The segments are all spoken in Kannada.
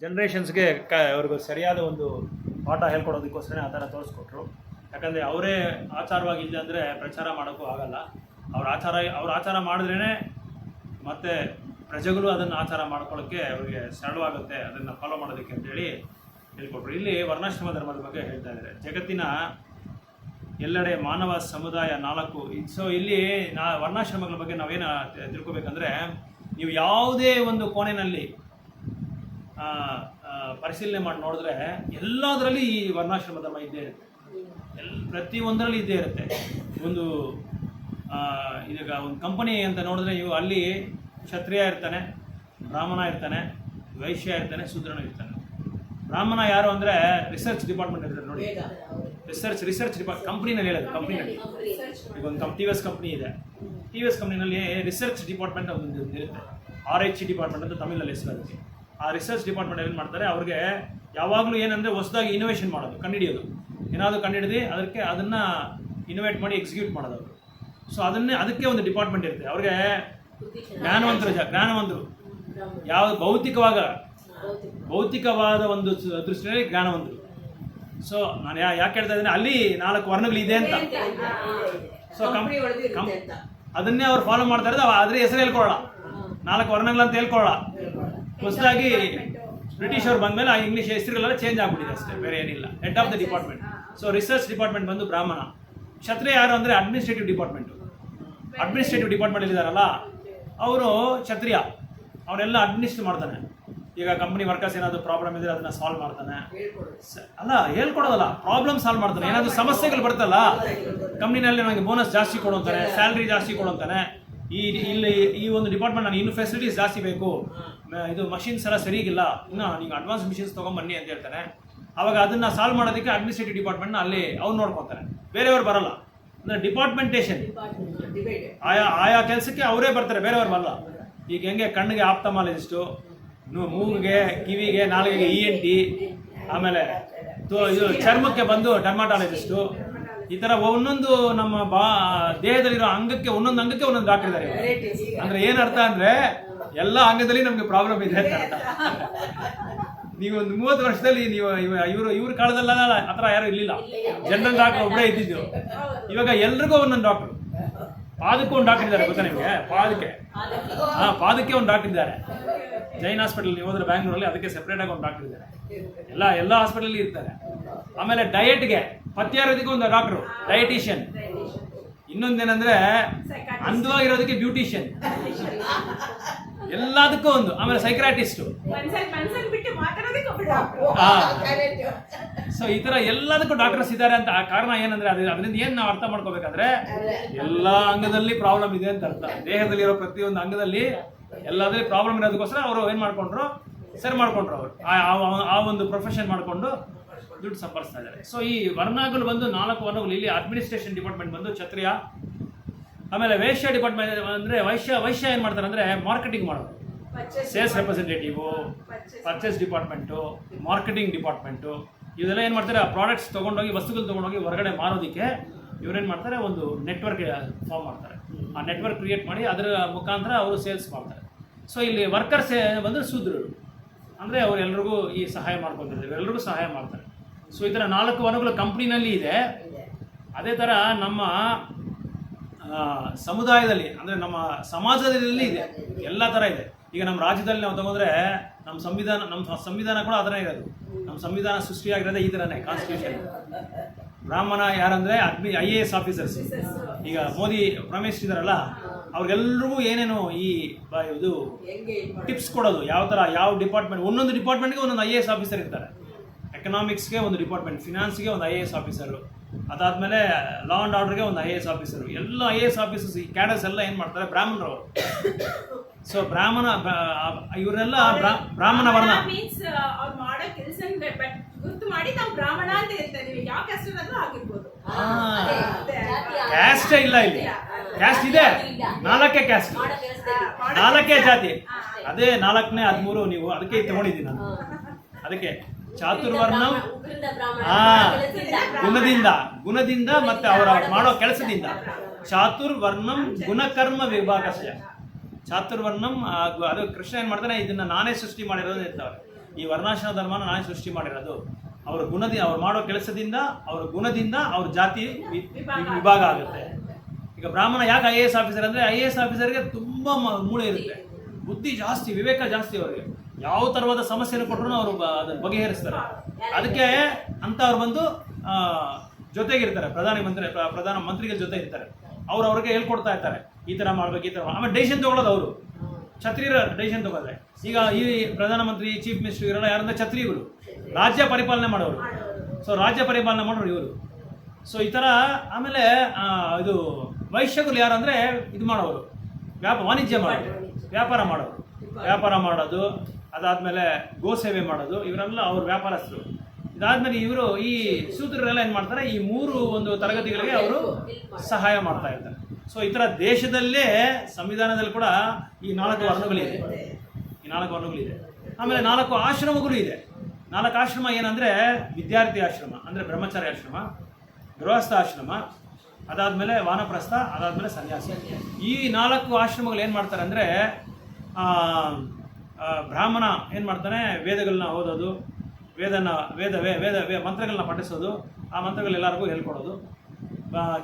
ಜನ್ರೇಷನ್ಸ್ಗೆ ಅವ್ರಿಗೆ ಸರಿಯಾದ ಒಂದು ಪಾಠ ಹೇಳ್ಕೊಡೋದಕ್ಕೋಸ್ಕರ ಆ ಥರ ತೋರಿಸ್ಕೊಟ್ರು. ಯಾಕಂದರೆ ಅವರೇ ಆಚಾರವಾಗಿಲ್ಲ ಅಂದರೆ ಪ್ರಚಾರ ಮಾಡೋಕ್ಕೂ ಆಗಲ್ಲ. ಅವ್ರ ಆಚಾರ ಮಾಡಿದ್ರೇ ಮತ್ತು ಪ್ರಜೆಗಳು ಅದನ್ನು ಆಚಾರ ಮಾಡ್ಕೊಳ್ಳೋಕ್ಕೆ ಅವರಿಗೆ ಸರಳವಾಗುತ್ತೆ, ಅದನ್ನು ಫಾಲೋ ಮಾಡೋದಕ್ಕೆ ಅಂತೇಳಿ ಹೇಳ್ಕೊಟ್ರು. ಇಲ್ಲಿ ವರ್ಣಾಶ್ರಮ ಧರ್ಮದ ಬಗ್ಗೆ ಹೇಳ್ತಾ ಇದ್ದಾರೆ. ಜಗತ್ತಿನ ಎಲ್ಲೆಡೆ ಮಾನವ ಸಮುದಾಯ 4. ಸೊ ಇಲ್ಲಿ ವರ್ಣಾಶ್ರಮಗಳ ಬಗ್ಗೆ ನಾವೇನು ತಿಳ್ಕೊಬೇಕಂದ್ರೆ, ನೀವು ಯಾವುದೇ ಒಂದು ಕೋಣೆಯಲ್ಲಿ ಪರಿಶೀಲನೆ ಮಾಡಿ ನೋಡಿದ್ರೆ ಎಲ್ಲದರಲ್ಲಿ ಈ ವರ್ಣಾಶ್ರಮ ಧರ್ಮ ಇದ್ದೇ ಇರುತ್ತೆ. ಪ್ರತಿಯೊಂದರಲ್ಲಿ ಇದ್ದೇ ಇರುತ್ತೆ. ಒಂದು ಈಗ ಒಂದು ಕಂಪನಿ ಅಂತ ನೋಡಿದ್ರೆ ನೀವು ಅಲ್ಲಿ ಕ್ಷತ್ರಿಯ ಇರ್ತಾನೆ, ಬ್ರಾಹ್ಮಣ ಇರ್ತಾನೆ, ವೈಶ್ಯ ಇರ್ತಾನೆ, ಶೂದ್ರನು ಇರ್ತಾನೆ. ಬ್ರಾಹ್ಮಣ ಯಾರು ಅಂದರೆ ರಿಸರ್ಚ್ ಡಿಪಾರ್ಟ್ಮೆಂಟ್ ಇರ್ತಾರೆ ನೋಡಿ. ರಿಸರ್ಚ್ ಕಂಪ್ನಿನಲ್ಲಿ ಹೇಳೋದು. ಕಂಪ್ನಿನಲ್ಲಿ ಈಗ ಒಂದು ಟಿ ವಿ ಎಸ್ ಕಂಪ್ನಿ ಇದೆ. ಟಿ ವಿ ಎಸ್ ಕಂಪ್ನಿನಲ್ಲಿ ರಿಸರ್ಚ್ ಡಿಪಾರ್ಟ್ಮೆಂಟ್ ಒಂದು ಇರುತ್ತೆ. RH ಡಿಪಾರ್ಟ್ಮೆಂಟ್ ಅಂತ ತಮಿಳಲ್ಲಿ ಹೆಸರು. ಆ ರಿಸರ್ಚ್ ಡಿಪಾರ್ಟ್ಮೆಂಟ್ ಏನು ಮಾಡ್ತಾರೆ, ಅವ್ರಿಗೆ ಯಾವಾಗಲೂ ಏನಂದರೆ ಹೊಸದಾಗಿ ಇನೋವೇಷನ್ ಮಾಡೋದು, ಕಂಡುಹಿಡಿಯೋದು. ಏನಾದರೂ ಕಂಡುಹಿಡಿದು ಅದನ್ನು ಇನೋವೇಟ್ ಮಾಡಿ ಎಕ್ಸಿಕ್ಯೂಟ್ ಮಾಡೋದು ಅವರು. ಸೊ ಅದಕ್ಕೆ ಒಂದು ಡಿಪಾರ್ಟ್ಮೆಂಟ್ ಇರುತ್ತೆ. ಅವ್ರಿಗೆ ಜ್ಞಾನವಂತರು ಯಾವ ಭೌತಿಕವಾದ ಒಂದು ದೃಷ್ಟಿಯಲ್ಲಿ ಜ್ಞಾನವಂತರು. ಸೊ ನಾನು ಯಾಕೆ ಹೇಳ್ತಾ ಇದ್ದೇನೆ, ಅಲ್ಲಿ 4 ವರ್ಣಗಳಿದೆ ಅಂತ. ಸೊ ಅದನ್ನೇ ಅವ್ರು ಫಾಲೋ ಮಾಡ್ತಾ ಇರೋದು. ಅದ್ರ ಹೆಸರು ಹೇಳ್ಕೊಳ್ಳೋಣ, 4 ವರ್ಣಗಳಂತ ಹೇಳ್ಕೊಳ್ಳೋಣ. ಹೊಸದಾಗಿ ಬ್ರಿಟಿಷ್ ಅವ್ರು ಬಂದಮೇಲೆ ಆ ಇಂಗ್ಲೀಷ್ ಹೆಸರುಗಳೆಲ್ಲ ಚೇಂಜ್ ಆಗ್ಬಿಟ್ಟಿದೆ ಅಷ್ಟೇ, ಬೇರೆ ಏನಿಲ್ಲ. Head of the department. So research department ಬಂದು ಬ್ರಾಹ್ಮಣ. ಕ್ಷತ್ರಿಯ ಯಾರು ಅಂದರೆ ಅಡ್ಮಿನಿಸ್ಟ್ರೇಟಿವ್ ಡಿಪಾರ್ಟ್ಮೆಂಟು. ಅಡ್ಮಿನಿಸ್ಟ್ರೇಟಿವ್ ಡಿಪಾರ್ಟ್ಮೆಂಟ್ ಇದ್ದಾರಲ್ಲ ಅವರು ಕ್ಷತ್ರಿಯ. ಅವನೆಲ್ಲ ಅಡ್ಮಿನಿಸ್ಟ್ರೇಟ್ ಮಾಡ್ತಾನೆ. ಈಗ ಕಂಪ್ನಿ ವರ್ಕರ್ಸ್ ಏನಾದರೂ ಪ್ರಾಬ್ಲಮ್ ಇದ್ದರೆ ಅದನ್ನ ಸಾಲ್ವ್ ಮಾಡ್ತಾನೆ. ಅಲ್ಲ, ಹೇಳ್ಕೊಡೋದಲ್ಲ, ಪ್ರಾಬ್ಲಮ್ ಸಾಲ್ವ್ ಮಾಡ್ತಾನೆ. ಏನಾದರೂ ಸಮಸ್ಯೆಗಳು ಬರ್ತಲ್ಲ ಕಂಪ್ನಿನಲ್ಲಿ, ನನಗೆ ಬೋನಸ್ ಜಾಸ್ತಿ ಕೊಡೋಂತಾನೆ, ಸ್ಯಾಲ್ರಿ ಜಾಸ್ತಿ ಕೊಡೋಂತಾನೆ. ಈ ಒಂದು ಡಿಪಾರ್ಟ್ಮೆಂಟ್ ನನಗೆ ಇನ್ನೂ ಫೆಸಿಲಿಟೀಸ್ ಜಾಸ್ತಿ ಬೇಕು, ಇದು ಮಷಿನ್ಸ್ ಎಲ್ಲ ಸರಿಗಿಲ್ಲ, ಇನ್ನು ನೀವು ಅಡ್ವಾನ್ಸ್ ಮಿಷಿನ್ಸ್ ತೊಗೊಂಬನ್ನಿ ಅಂತ ಹೇಳ್ತಾನೆ. ಅವಾಗ ಅದನ್ನು ಸಾಲ್ವ್ ಮಾಡೋದಕ್ಕೆ ಅಡ್ಮಿನಿಸ್ಟ್ರೇಟಿವ್ ಡಿಪಾರ್ಟ್ಮೆಂಟ್ನ ಅಲ್ಲಿ ಅವ್ರು ನೋಡ್ಕೊತಾರೆ, ಬೇರೆಯವ್ರು ಬರಲ್ಲ. ಅಂದರೆ ಡಿಪಾರ್ಟ್ಮೆಂಟೇಷನ್, ಆಯಾ ಕೆಲಸಕ್ಕೆ ಅವರೇ ಬರ್ತಾರೆ, ಬೇರೆಯವ್ರು ಬರಲ್ಲ. ಈಗ ಹೆಂಗೆ ಕಣ್ಣಿಗೆ ಆಪ್ತಮಾಲಜಿಸ್ಟು, ಮೂಗಿಗೆ, ಕಿವಿಗೆ, ನಾಲಿಗೆಗೆ ENT, ಆಮೇಲೆ ಇದು ಚರ್ಮಕ್ಕೆ ಬಂದು ಡರ್ಮಾಟಾಲಜಿಸ್ಟು. ಈ ಥರ ಒಂದೊಂದು ನಮ್ಮ ದೇಹದಲ್ಲಿರೋ ಅಂಗಕ್ಕೆ ಒಂದೊಂದು ಡಾಕ್ಟರ್ ಇದ್ದಾರೆ. ಅಂದರೆ ಏನು ಅರ್ಥ ಅಂದರೆ ಎಲ್ಲ ಅಂಗದಲ್ಲಿ ನಮಗೆ ಪ್ರಾಬ್ಲಮ್ ಇದೆ ಅಂತ ಅರ್ಥ. ನೀವು ಒಂದು 30 ವರ್ಷದಲ್ಲಿ ಇವ್ರ ಕಾಲದಲ್ಲ ಆ ಥರ ಯಾರು ಇರಲಿಲ್ಲ. ಜನರಲ್ ಡಾಕ್ಟರ್ ಒಬ್ಬರೇ ಇದ್ದಿದ್ದು. ಇವಾಗ ಎಲ್ರಿಗೂ ಒಂದೊಂದು ಡಾಕ್ಟ್ರು. ಪಾದಕ್ಕೂ ಒಂದು ಡಾಕ್ಟರ್ ಇದ್ದಾರೆ, ಗೊತ್ತಾ ನಿಮಗೆ? ಪಾದಕ್ಕೆ ಒಂದು ಡಾಕ್ಟರ್ ಇದ್ದಾರೆ. ಜೈನ್ ಹಾಸ್ಪಿಟಲ್ ನೀವು ಹೋದ್ರೆ ಬ್ಯಾಂಗ್ಳೂರಲ್ಲಿ ಅದಕ್ಕೆ ಸೆಪ್ರೇಟಾಗಿ ಒಂದು ಡಾಕ್ಟರ್ ಇದ್ದಾರೆ. ಎಲ್ಲ ಹಾಸ್ಪಿಟಲಲ್ಲಿ ಇರ್ತಾರೆ. ಆಮೇಲೆ ಡಯಟ್ಗೆ, ಪಥ್ಯಾರೋಗ್ಯಕ್ಕೆ ಒಂದು ಡಾಕ್ಟ್ರು, ಡಯಟಿಷಿಯನ್. ಇನ್ನೊಂದೇನೆಂದರೆ ಅಂದವಾಗಿರೋದಕ್ಕೆ ಬ್ಯೂಟಿಷಿಯನ್, ಎಲ್ಲದಕ್ಕೂ ಒಂದು. ಆಮೇಲೆ ಸೈಕ್ರಾಟಿಸ್ಟು. ಸೊ ಈ ಥರ ಎಲ್ಲದಕ್ಕೂ ಡಾಕ್ಟರ್ಸ್ ಇದ್ದಾರೆ ಅಂತ. ಕಾರಣ ಏನಂದ್ರೆ ಅದರಿಂದ ಏನು ನಾವು ಅರ್ಥ ಮಾಡ್ಕೋಬೇಕಾದ್ರೆ, ಎಲ್ಲ ಅಂಗದಲ್ಲಿ ಪ್ರಾಬ್ಲಮ್ ಇದೆ ಅಂತ ಅರ್ಥ. ದೇಹದಲ್ಲಿರೋ ಪ್ರತಿಯೊಂದು ಅಂಗದಲ್ಲಿ ಎಲ್ಲದರಲ್ಲಿ ಪ್ರಾಬ್ಲಮ್ ಇರೋದಕ್ಕೋಸ್ಕರ ಅವರು ಏನು ಮಾಡ್ಕೊಂಡ್ರು, ಸರಿ ಮಾಡ್ಕೊಂಡ್ರು. ಅವರು ಆ ಒಂದು ಪ್ರೊಫೆಷನ್ ಮಾಡಿಕೊಂಡು ದುಡ್ಡು ಸಂಪಾದಿಸ್ತಾ ಇದ್ದಾರೆ. ಸೊ ಈ ವರ್ಣಗಳು ಬಂದು 4 ವರ್ಣಗಳು. ಇಲ್ಲಿ ಅಡ್ಮಿನಿಸ್ಟ್ರೇಷನ್ ಡಿಪಾರ್ಟ್ಮೆಂಟ್ ಬಂದು ಕ್ಷತ್ರಿಯ. ಆಮೇಲೆ ವೈಶ್ಯ ಡಿಪಾರ್ಟ್ಮೆಂಟ್ ಅಂದರೆ ವೈಶ್ಯ ಏನು ಮಾಡ್ತಾರೆ ಅಂದರೆ ಮಾರ್ಕೆಟಿಂಗ್ ಮಾಡೋದು. Sales representative, purchase department, marketing department, ಇದೆಲ್ಲ ಏನು ಮಾಡ್ತಾರೆ, ಪ್ರಾಡಕ್ಟ್ಸ್ ತೊಗೊಂಡೋಗಿ, ವಸ್ತುಗಳು ತೊಗೊಂಡೋಗಿ ಹೊರಗಡೆ ಮಾರೋದಕ್ಕೆ ಇವರೇನು ಮಾಡ್ತಾರೆ, ಒಂದು ನೆಟ್ವರ್ಕ್ ಫಾರ್ಮ್ ಮಾಡ್ತಾರೆ. ಆ ನೆಟ್ವರ್ಕ್ ಕ್ರಿಯೇಟ್ ಮಾಡಿ ಅದರ ಮುಖಾಂತರ ಅವರು ಸೇಲ್ಸ್ ಮಾಡ್ತಾರೆ. ಸೊ ಇಲ್ಲಿ ವರ್ಕರ್ಸ್ ಬಂದರೆ ಶೂದ್ರರು, ಅಂದರೆ ಅವ್ರು ಎಲ್ರಿಗೂ ಈ ಸಹಾಯ ಮಾಡ್ಕೊಂಡಿದ್ದಾರೆ, ಎಲ್ಲರಿಗೂ ಸಹಾಯ ಮಾಡ್ತಾರೆ. ಸೊ ಈ ಥರ 4 ವರ್ಗಗಳು ಕಂಪ್ನಿನಲ್ಲಿ ಇದೆ. ಅದೇ ಥರ ನಮ್ಮ ಸಮುದಾಯದಲ್ಲಿ, ಅಂದರೆ ನಮ್ಮ ಸಮಾಜದಲ್ಲಿ ಇದೆ, ಎಲ್ಲ ಥರ ಇದೆ. ಈಗ ನಮ್ಮ ರಾಜ್ಯದಲ್ಲಿ ನಾವು ತಗೊಂಡ್ರೆ ನಮ್ಮ ಸಂವಿಧಾನ ಕೂಡ ಆ ಥರ ಇರೋದು. ನಮ್ಮ ಸಂವಿಧಾನ ಸೃಷ್ಟಿಯಾಗಿರೋದೇ ಈ ಥರನೇ, ಕಾನ್ಸ್ಟಿಟ್ಯೂಷನ್. ಬ್ರಾಹ್ಮಣ ಯಾರಂದರೆ IAS ಆಫೀಸರ್ಸ್. ಈಗ ಮೋದಿ ಪ್ರೈಮ್ ಮಿನಿಸ್ಟರ್ ಇದ್ದಾರಲ್ಲ, ಅವ್ರಿಗೆಲ್ರಿಗೂ ಏನೇನು ಇದು ಟಿಪ್ಸ್ ಕೊಡೋದು, ಯಾವ ಥರ ಯಾವ ಡಿಪಾರ್ಟ್ಮೆಂಟ್, ಒಂದೊಂದು ಡಿಪಾರ್ಟ್ಮೆಂಟ್ಗೆ ಒಂದೊಂದು IAS ಆಫೀಸರ್ ಇರ್ತಾರೆ. ಎಕನಾಮಿಕ್ಸ್ಗೆ ಒಂದು ಡಿಪಾರ್ಟ್ಮೆಂಟ್, ಫಿನಾನ್ಸ್ಗೆ ಒಂದು IAS ಆಫೀಸರು, ಅದಾದಮೇಲೆ ಲಾ ಆ್ಯಂಡ್ ಆರ್ಡರ್ಗೆ ಒಂದು IAS ಆಫೀಸರು. ಎಲ್ಲ IAS ಆಫೀಸರ್ಸ್, ಈ ಕ್ಯಾಡರ್ಸ್ ಎಲ್ಲ ಏನು ಮಾಡ್ತಾರೆ, ಬ್ರಾಹ್ಮಣರವರು. ಸೊ ಇವರೆಲ್ಲ ಬ್ರಾಹ್ಮಣ ವರ್ಣ. ಕ್ಯಾಸ್ಟೇ ಇಲ್ಲ ಇಲ್ಲಿ. ಕ್ಯಾಸ್ಟ್ ಇದೆ, 4 ಕ್ಯಾಸ್ಟ್, 4 ಜಾತಿ. ಅದೇ 4ನೇ 13 ನೀವು ಅದಕ್ಕೆ ತಗೊಂಡಿದ್ದೀನಿ ನಾನು. ಅದಕ್ಕೆ ಚಾತುರ್ವರ್ಣಂ ಗುಣದಿಂದ ಮತ್ತೆ ಅವರ ಮಾಡೋ ಕೆಲಸದಿಂದ. ಚಾತುರ್ವರ್ಣಂ ಗುಣಕರ್ಮ ವಿಭಾಗಸ್ಯ. ಚಾತುರ್ವರ್ಣಂ ಅದು ಕೃಷ್ಣ ಏನು ಮಾಡ್ತಾನೆ, ಇದನ್ನ ನಾನೇ ಸೃಷ್ಟಿ ಮಾಡಿರೋದು ಇರ್ತಾವೆ. ಈ ವರ್ಣಾಶ್ರಮ ಧರ್ಮನ ನಾನೇ ಸೃಷ್ಟಿ ಮಾಡಿರೋದು. ಅವ್ರ ಅವ್ರು ಮಾಡೋ ಕೆಲಸದಿಂದ, ಅವ್ರ ಗುಣದಿಂದ ಅವ್ರ ಜಾತಿ ವಿಭಾಗ ಆಗುತ್ತೆ. ಈಗ ಬ್ರಾಹ್ಮಣ ಯಾಕೆ IAS ಆಫೀಸರ್ ಅಂದರೆ, IAS ಆಫೀಸರ್ಗೆ ತುಂಬ ಮೂಳೆ ಇರುತ್ತೆ, ಬುದ್ಧಿ ಜಾಸ್ತಿ, ವಿವೇಕ ಜಾಸ್ತಿ. ಅವರಿಗೆ ಯಾವ ಥರವಾದ ಸಮಸ್ಯೆನ ಕೊಟ್ಟರು ಅವರು ಅದನ್ನು ಬಗೆಹರಿಸ್ತಾರೆ. ಅದಕ್ಕೆ ಅಂತ ಅವ್ರು ಬಂದು ಜೊತೆಗಿರ್ತಾರೆ, ಪ್ರಧಾನ ಮಂತ್ರಿಗಳ ಜೊತೆ ಇರ್ತಾರೆ. ಅವ್ರಿಗೆ ಹೇಳ್ಕೊಡ್ತಾ ಇರ್ತಾರೆ, ಈ ಥರ ಮಾಡ್ಬೇಕು, ಈ ಥರ. ಆಮೇಲೆ ಡೆಸಿಷನ್ ತೊಗೊಳ್ಳೋದು ಅವರು, ಕ್ಷತ್ರಿಯರ ಡೆಸಿಷನ್ ತೊಗೊಳ್ತಾರೆ. ಈಗ ಈ ಪ್ರಧಾನಮಂತ್ರಿ, ಚೀಫ್ ಮಿನಿಸ್ಟರ್ ಇವರೆಲ್ಲ ಯಾರಂದ್ರೆ ಕ್ಷತ್ರಿಯಗಳು, ರಾಜ್ಯ ಪರಿಪಾಲನೆ ಮಾಡೋರು. ಸೊ ರಾಜ್ಯ ಪರಿಪಾಲನೆ ಮಾಡೋರು ಇವರು. ಸೊ ಈ ಥರ. ಆಮೇಲೆ ಇದು ವೈಶ್ಯಗಳು ಯಾರಂದರೆ ಇದು ಮಾಡೋರು, ವಾಣಿಜ್ಯ ಮಾಡೋರು, ವ್ಯಾಪಾರ ಮಾಡೋದು. ಅದಾದಮೇಲೆ ಗೋಸೇವೆ ಮಾಡೋದು. ಇವರೆಲ್ಲ ಅವ್ರ ವ್ಯಾಪಾರಸ್ಥರು. ಇದಾದ್ಮೇಲೆ ಇವರು ಈ ಶೂದ್ರರೆಲ್ಲ ಏನು ಮಾಡ್ತಾರೆ, ಈ 3 ಒಂದು ತರಗತಿಗಳಿಗೆ ಅವರು ಸಹಾಯ ಮಾಡ್ತಾ ಇರ್ತಾರೆ. ಸೊ ಈ ಥರ ದೇಶದಲ್ಲೇ ಸಂವಿಧಾನದಲ್ಲಿ ಕೂಡ ಈ 4 ವರ್ಣಗಳಿದೆ. ಆಮೇಲೆ 4 ಆಶ್ರಮಗಳು ಇದೆ. 4 ಆಶ್ರಮ ಏನಂದರೆ, ವಿದ್ಯಾರ್ಥಿ ಆಶ್ರಮ ಅಂದರೆ ಬ್ರಹ್ಮಚಾರಿ ಆಶ್ರಮ, ಗೃಹಸ್ಥ ಆಶ್ರಮ, ಅದಾದಮೇಲೆ ವಾನಪ್ರಸ್ಥ, ಅದಾದಮೇಲೆ ಸನ್ಯಾಸಿ. ಈ 4 ಆಶ್ರಮಗಳು ಏನು ಮಾಡ್ತಾರೆ ಅಂದರೆ, ಬ್ರಾಹ್ಮಣ ಏನು ಮಾಡ್ತಾನೆ, ವೇದಗಳನ್ನ ಓದೋದು, ವೇದ ಮಂತ್ರಗಳನ್ನ ಪಠಿಸೋದು, ಆ ಮಂತ್ರಗಳೆಲ್ಲರಿಗೂ ಹೇಳ್ಕೊಡೋದು.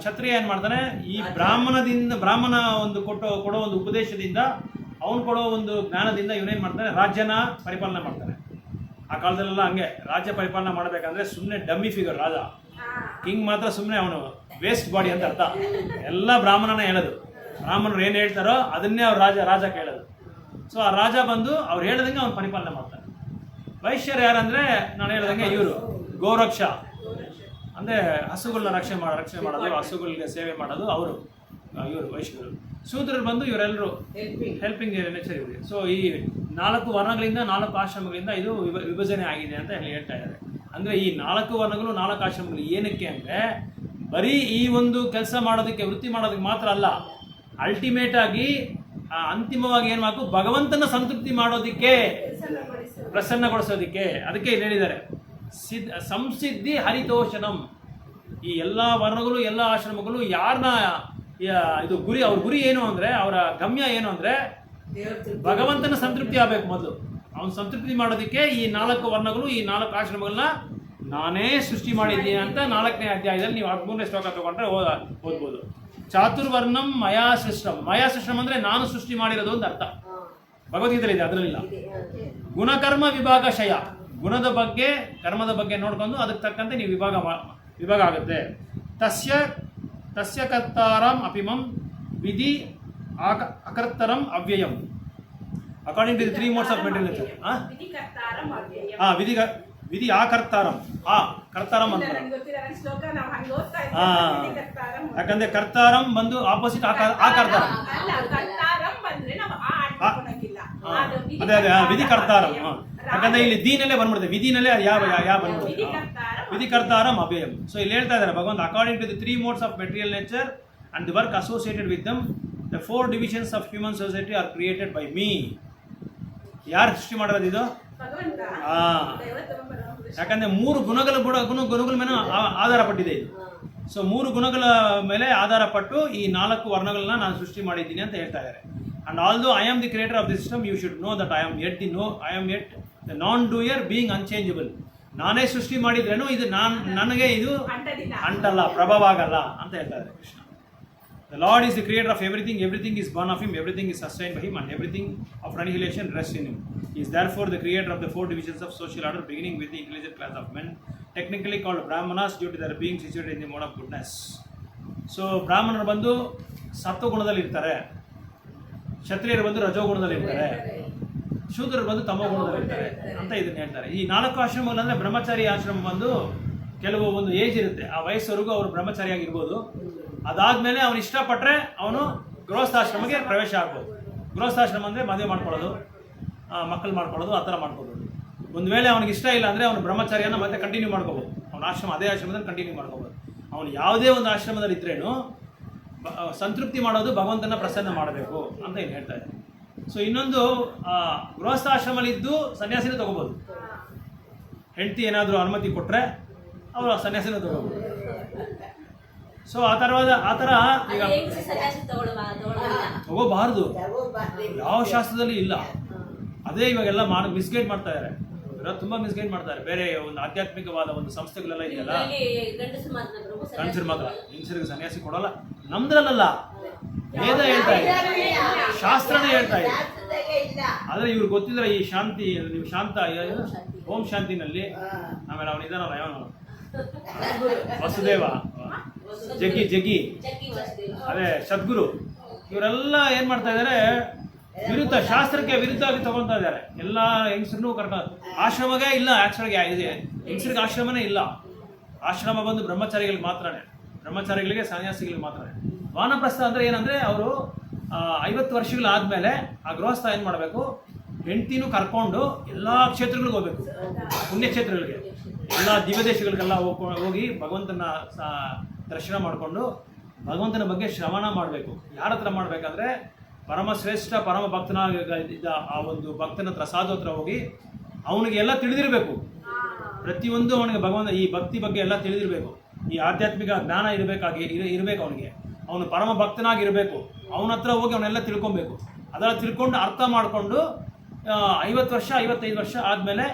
ಕ್ಷತ್ರಿಯ ಏನು ಮಾಡ್ತಾನೆ, ಈ ಬ್ರಾಹ್ಮಣ ಒಂದು ಕೊಡೋ ಒಂದು ಉಪದೇಶದಿಂದ, ಅವನು ಕೊಡೋ ಒಂದು ಜ್ಞಾನದಿಂದ ಇವನೇನು ಮಾಡ್ತಾನೆ, ರಾಜ್ಯನ ಪರಿಪಾಲನೆ ಮಾಡ್ತಾನೆ. ಆ ಕಾಲದಲ್ಲೆಲ್ಲ ಹಂಗೆ ರಾಜ್ಯ ಪರಿಪಾಲನೆ ಮಾಡಬೇಕಂದ್ರೆ ಸುಮ್ಮನೆ ಡಮ್ಮಿ ಫಿಗರ್ ರಾಜ, ಕಿಂಗ್ ಮಾತ್ರ ಸುಮ್ಮನೆ ಅವನು ವೇಸ್ಟ್ ಬಾಡಿ ಅಂತ ಅರ್ಥ. ಎಲ್ಲ ಬ್ರಾಹ್ಮಣನೇ ಹೇಳೋದು, ಬ್ರಾಹ್ಮಣರು ಏನು ಹೇಳ್ತಾರೋ ಅದನ್ನೇ ಅವ್ರು ರಾಜ ಕೇಳೋದು. ಸೊ ಆ ರಾಜ ಬಂದು ಅವ್ರು ಹೇಳ್ದಂಗೆ ಅವ್ನು ಪರಿಪಾಲನೆ ಮಾಡ್ತಾನೆ. ವೈಶ್ಯರು ಯಾರಂದರೆ, ನಾನು ಹೇಳ್ದಂಗೆ ಇವರು ಗೋರಕ್ಷ ಅಂದರೆ ಹಸುಗಳನ್ನ ರಕ್ಷಣೆ ಮಾಡೋದು, ಹಸುಗಳಿಗೆ ಸೇವೆ ಮಾಡೋದು ಇವರು ವೈಶ್ಯರು. ಶೂದ್ರರು ಬಂದು ಇವರೆಲ್ಲರೂ ಹೆಲ್ಪಿಂಗ್ ನೇಚರ್ ಇವರಿಗೆ. ಸೊ ಈ 4 ವರ್ಣಗಳಿಂದ, 4 ಆಶ್ರಮಗಳಿಂದ ಇದು ವಿಭಜನೆ ಆಗಿದೆ ಅಂತ ಹೇಳ್ತಾ ಇದ್ದಾರೆ. ಅಂದರೆ ಈ 4 ವರ್ಣಗಳು, 4 ಆಶ್ರಮಗಳು ಏನಕ್ಕೆ ಅಂದರೆ, ಬರೀ ಈ ಒಂದು ಕೆಲಸ ಮಾಡೋದಕ್ಕೆ, ವೃತ್ತಿ ಮಾಡೋದಕ್ಕೆ ಮಾತ್ರ ಅಲ್ಲ, ಅಲ್ಟಿಮೇಟ್ ಆಗಿ ಅಂತಿಮವಾಗಿ ಏನು ಮಾಡಬೇಕು, ಭಗವಂತನ ಸಂತೃಪ್ತಿ ಮಾಡೋದಕ್ಕೆ, ಪ್ರಸನ್ನಗೊಳಿಸೋದಕ್ಕೆ. ಅದಕ್ಕೆ ಇಲ್ಲಿ ಹೇಳಿದ್ದಾರೆ, ಸಂಸಿದ್ಧಿ ಹರಿತೋಷಣಂ. ಈ ಎಲ್ಲ ವರ್ಣಗಳು, ಎಲ್ಲ ಆಶ್ರಮಗಳು ಯಾರನ್ನ ಇದು ಗುರಿ, ಅವ್ರ ಗುರಿ ಏನು ಅಂದರೆ, ಅವರ ಗಮ್ಯ ಏನು ಅಂದರೆ, ಭಗವಂತನ ಸಂತೃಪ್ತಿ ಆಗಬೇಕು. ಮೊದಲು ಅವನ ಸಂತೃಪ್ತಿ ಮಾಡೋದಕ್ಕೆ ಈ 4 ವರ್ಣಗಳು, ಈ 4 ಆಶ್ರಮಗಳನ್ನ ನಾನೇ ಸೃಷ್ಟಿ ಮಾಡಿದ್ದೀನಿ ಅಂತ 4ನೇ ಅಧ್ಯಾಯದಲ್ಲಿ ನೀವು 13ನೇ ಶ್ಲೋಕ ತಗೊಂಡ್ರೆ ಓದ್ಬೋದು. ಚಾತುರ್ವರ್ಣಂ ಮಯಾ ಸೃಷ್ಟಂ. ಮಯಾ ಸೃಷ್ಟಂ ಅಂದರೆ ನಾನು ಸೃಷ್ಟಿ ಮಾಡಿರೋದು ಅಂತ ಅರ್ಥ. ಭಗವದ್ಗೀತೆಯಲ್ಲಿ ಇದೆ, ಅದರಲ್ಲಿಲ್ಲ. ಗುಣಕರ್ಮ ವಿಭಾಗಶಯ, ಗುಣದ ಬಗ್ಗೆ, ಕರ್ಮದ ಬಗ್ಗೆ ನೋಡ್ಕೊಂಡು ಅದಕ್ಕೆ ತಕ್ಕಂತೆ ನೀವು ವಿಭಾಗ ಆಗುತ್ತೆ. ತಸ್ಯ ಕರ್ತಾರಂ ಅಪಿಮಂ ವಿಧಿ ಅಕರ್ತರಂ ಅವ್ಯಯಂ. According to the 3 modes of material nature. ವಿಧಿ ಆಕರ್ತಾರಂ, ಕರ್ತಾರಂ ಅಂತ. ಯಾಕಂದ್ರೆ ಕರ್ತಾರಂ ಬಂದು ಆಪೋಸಿಟ್ ಆಕರ್ತಾರಂ. ಅದೇ ವಿಧಿ ಕರ್ತಾರಂ. ಯಾಕಂದ್ರೆ ಇಲ್ಲಿ ದೀನಲ್ಲೇ ಬಂದ್ಬಿಡುತ್ತೆ, ವಿಧಿನಲ್ಲೇ ಯಾವ ಬಂದ್ಬಿಡುತ್ತೆ, ವಿಧಿ ಕರ್ತಾರಂ ಅಭಯಂ. ಸೊ ಇಲ್ಲಿ ಹೇಳ್ತಾ ಇದ್ದಾರೆ ಭಗವಂತ, according to the 3 modes of material nature and the work associated with them, the 4 divisions of human society are created by me. ಯಾರು ಸೃಷ್ಟಿ ಮಾಡಿರೋದು ಇದು? ಯಾಕಂದ್ರೆ 3 ಗುಣಗಳ ಮೇಲೆ ಆಧಾರ ಪಟ್ಟಿದೆ ಇದು. ಸೊ 3 ಗುಣಗಳ ಮೇಲೆ ಆಧಾರ ಪಟ್ಟು ಈ 4 ವರ್ಣಗಳನ್ನ ನಾನು ಸೃಷ್ಟಿ ಮಾಡಿದ್ದೀನಿ ಅಂತ ಹೇಳ್ತಾ ಇದ್ದಾರೆ. And although I am the creator of the system, you should know that I am yet the non doer being unchangeable. ನಾನೇ ಸೃಷ್ಟಿ ಮಾಡಿದ್ರೇನು ಇದು ನನಗೆ ಇದು ಅಂಟಲ್ಲ, ಪ್ರಭಾವ ಆಗಲ್ಲ ಅಂತ ಹೇಳ್ತಾ ಇದ್ದಾರೆ Krishna. The Lord is the creator of everything, everything is born of him, everything is sustained by him, and everything of annihilation rests in him. He is therefore the creator of the 4 divisions of social order, beginning with the intelligent class of men, technically called Brahmanas due to their being situated in the mode of goodness. So ಬ್ರಾಹ್ಮಣರು ಬಂದು ಸತ್ವ ಗುಣದಲ್ಲಿ ಇರ್ತಾರೆ, ಕ್ಷತ್ರಿಯರು ಬಂದು ರಜೋಗುಣದಲ್ಲಿ ಇರ್ತಾರೆ, ಶೂದ್ರರು ಬಂದು ತಮೋ ಗುಣದಲ್ಲಿ ಇರ್ತಾರೆ ಅಂತ ಇದನ್ನ ಹೇಳ್ತಾರೆ. ಈ 4 ಆಶ್ರಮಗಳು ಅಂದರೆ, ಬ್ರಹ್ಮಚಾರಿ ಆಶ್ರಮ ಬಂದು ಕೆಲವು ಒಂದು ಏಜ್ ಇರುತ್ತೆ, ಆ ವಯಸ್ಸವರೆಗೂ ಅವರು ಬ್ರಹ್ಮಚಾರಿಯಾಗಿರ್ಬೋದು. ಅದಾದಮೇಲೆ ಅವನು ಇಷ್ಟಪಟ್ಟರೆ ಅವನು ಗೃಹಸ್ಥಾಶ್ರಮಕ್ಕೆ ಪ್ರವೇಶ ಆಗ್ಬೋದು. ಗೃಹಸ್ಥಾಶ್ರಮ ಅಂದರೆ ಮದುವೆ ಮಾಡ್ಕೊಳ್ಳೋದು, ಮಕ್ಕಳು ಮಾಡ್ಕೊಳ್ಳೋದು, ಆ ಥರ ಮಾಡ್ಕೋಬೋದು. ಒಂದು ವೇಳೆ ಅವನಿಗೆ ಇಷ್ಟ ಇಲ್ಲ ಅಂದರೆ ಅವನು ಬ್ರಹ್ಮಚಾರಿಯನ್ನು ಮತ್ತೆ ಕಂಟಿನ್ಯೂ ಮಾಡ್ಕೋಬೋದು. ಅವನ ಆಶ್ರಮ ಅದೇ ಆಶ್ರಮದಲ್ಲಿ ಕಂಟಿನ್ಯೂ ಮಾಡ್ಕೋಬೋದು. ಅವನು ಯಾವುದೇ ಒಂದು ಆಶ್ರಮದಲ್ಲಿ ಇದ್ರೇನು ಸಂತೃಪ್ತಿ ಮಾಡೋದು ಭಗವಂತನ ಪ್ರಸನ್ನ ಮಾಡಬೇಕು ಅಂತ ಏನು ಹೇಳ್ತಾ ಇದ್ದಾರೆ. ಸೊ ಇನ್ನೊಂದು, ಗೃಹಸ್ಥಾಶ್ರಮದಲ್ಲಿದ್ದು ಸನ್ಯಾಸಿನ ತಗೋಬೋದು. ಹೆಂಡತಿ ಏನಾದರೂ ಅನುಮತಿ ಕೊಟ್ಟರೆ ಅವರು ಸನ್ಯಾಸಿನ ತಗೋಬೋದು. ಸೊ ಆ ಥರ ಈಗ ತಗೋಬಾರ್ದು, ಯಾವ ಶಾಸ್ತ್ರದಲ್ಲಿ ಇಲ್ಲ. ಅದೇ ಇವಾಗೆಲ್ಲ ಮಿಸ್ಗೈಡ್ ಮಾಡ್ತಾ ಇದ್ದಾರೆ. ಇವರೆಲ್ಲ ತುಂಬಾ ಮಿಸ್ಗೈಡ್ ಮಾಡ್ತಾರೆ. ಬೇರೆ ಒಂದು ಆಧ್ಯಾತ್ಮಿಕವಾದ ಒಂದು ಸಂಸ್ಥೆಗಳೆಲ್ಲ ಇದೆಯಲ್ಲ, ಗಂಡಸರು ಮಾತ್ರ, ಹೆಂಗಸರಿಗೆ ಸನ್ಯಾಸಿ ಕೊಡಲ್ಲ. ನಮ್ದ್ರಲ್ಲ, ವೇದ ಹೇಳ್ತಾ ಇದೆ, ಶಾಸ್ತ್ರನೇ ಹೇಳ್ತಾ ಇದೆ. ಆದ್ರೆ ಇವ್ರಿಗೆ ಗೊತ್ತಿದ್ರೆ ಈ ಶಾಂತಿ, ನೀವು ಶಾಂತ ಓಂ ಶಾಂತಿನಲ್ಲಿ, ಆಮೇಲೆ ಅವನಿದ್ದಾನಲ್ಲ ಅವನು ವಸುದೇವ, ಜಗ್ಗಿ ಅದೇ ಸದ್ಗುರು, ಇವರೆಲ್ಲ ಏನ್ ಮಾಡ್ತಾ ಇದಾರೆ, ವಿರುದ್ಧ, ಶಾಸ್ತ್ರಕ್ಕೆ ವಿರುದ್ಧವಾಗಿ ತಗೊಂತಾ ಇದ್ದಾರೆ. ಎಲ್ಲ ಹೆಂಗಸರನ್ನು ಕರ್ಕೊಂಡು ಆಶ್ರಮಗೇ ಇಲ್ಲ. ಆಕ್ಚುಲಿಗೆ ಇದೆ, ಹೆಂಗಸರಿಗೆ ಆಶ್ರಮನೇ ಇಲ್ಲ. ಆಶ್ರಮ ಬಂದು ಬ್ರಹ್ಮಚಾರಿಗಳಿಗೆ ಮಾತ್ರನೇ, ಬ್ರಹ್ಮಚಾರಿಗಳಿಗೆ, ಸನ್ಯಾಸಿಗಳಿಗೆ ಮಾತ್ರನೇ. ವಾನಪ್ರಸ್ಥ ಅಂದ್ರೆ ಏನಂದ್ರೆ, ಅವರು 50 ವರ್ಷಗಳಾದ್ಮೇಲೆ ಆ ಗೃಹಸ್ಥ ಏನ್ ಮಾಡಬೇಕು, ಹೆಂಡತಿನೂ ಕರ್ಕೊಂಡು ಎಲ್ಲಾ ಕ್ಷೇತ್ರಗಳಿಗೆ ಹೋಗ್ಬೇಕು, ಪುಣ್ಯಕ್ಷೇತ್ರಗಳಿಗೆ, ಎಲ್ಲ ದಿವ್ಯ ದೇಶಗಳಿಗೆಲ್ಲ ಹೋಗಿ ಭಗವಂತನ ದರ್ಶನ ಮಾಡಿಕೊಂಡು ಭಗವಂತನ ಬಗ್ಗೆ ಶ್ರವಣ ಮಾಡಬೇಕು. ಯಾರ ಹತ್ರ ಮಾಡ್ಬೇಕಂದ್ರೆ, ಪರಮ ಶ್ರೇಷ್ಠ ಪರಮ ಭಕ್ತನಾಗಿದ್ದ ಆ ಒಂದು ಭಕ್ತನ ಹತ್ರ, ಸಾಧು ಹತ್ರ ಹೋಗಿ ಅವನಿಗೆ ಎಲ್ಲ ತಿಳಿದಿರಬೇಕು. ಪ್ರತಿಯೊಂದು ಅವನಿಗೆ ಭಗವಂತ ಈ ಭಕ್ತಿ ಬಗ್ಗೆ ಎಲ್ಲ ತಿಳಿದಿರಬೇಕು. ಈ ಆಧ್ಯಾತ್ಮಿಕ ಜ್ಞಾನ ಇರಬೇಕು ಅವನಿಗೆ. ಅವನು ಪರಮ ಭಕ್ತನಾಗಿರಬೇಕು. ಅವನ ಹತ್ರ ಹೋಗಿ ಅವನ್ನೆಲ್ಲ ತಿಳ್ಕೊಬೇಕು. ಅದೆಲ್ಲ ತಿಳ್ಕೊಂಡು ಅರ್ಥ ಮಾಡಿಕೊಂಡು 50 ವರ್ಷ 55 ವರ್ಷ ಆದಮೇಲೆ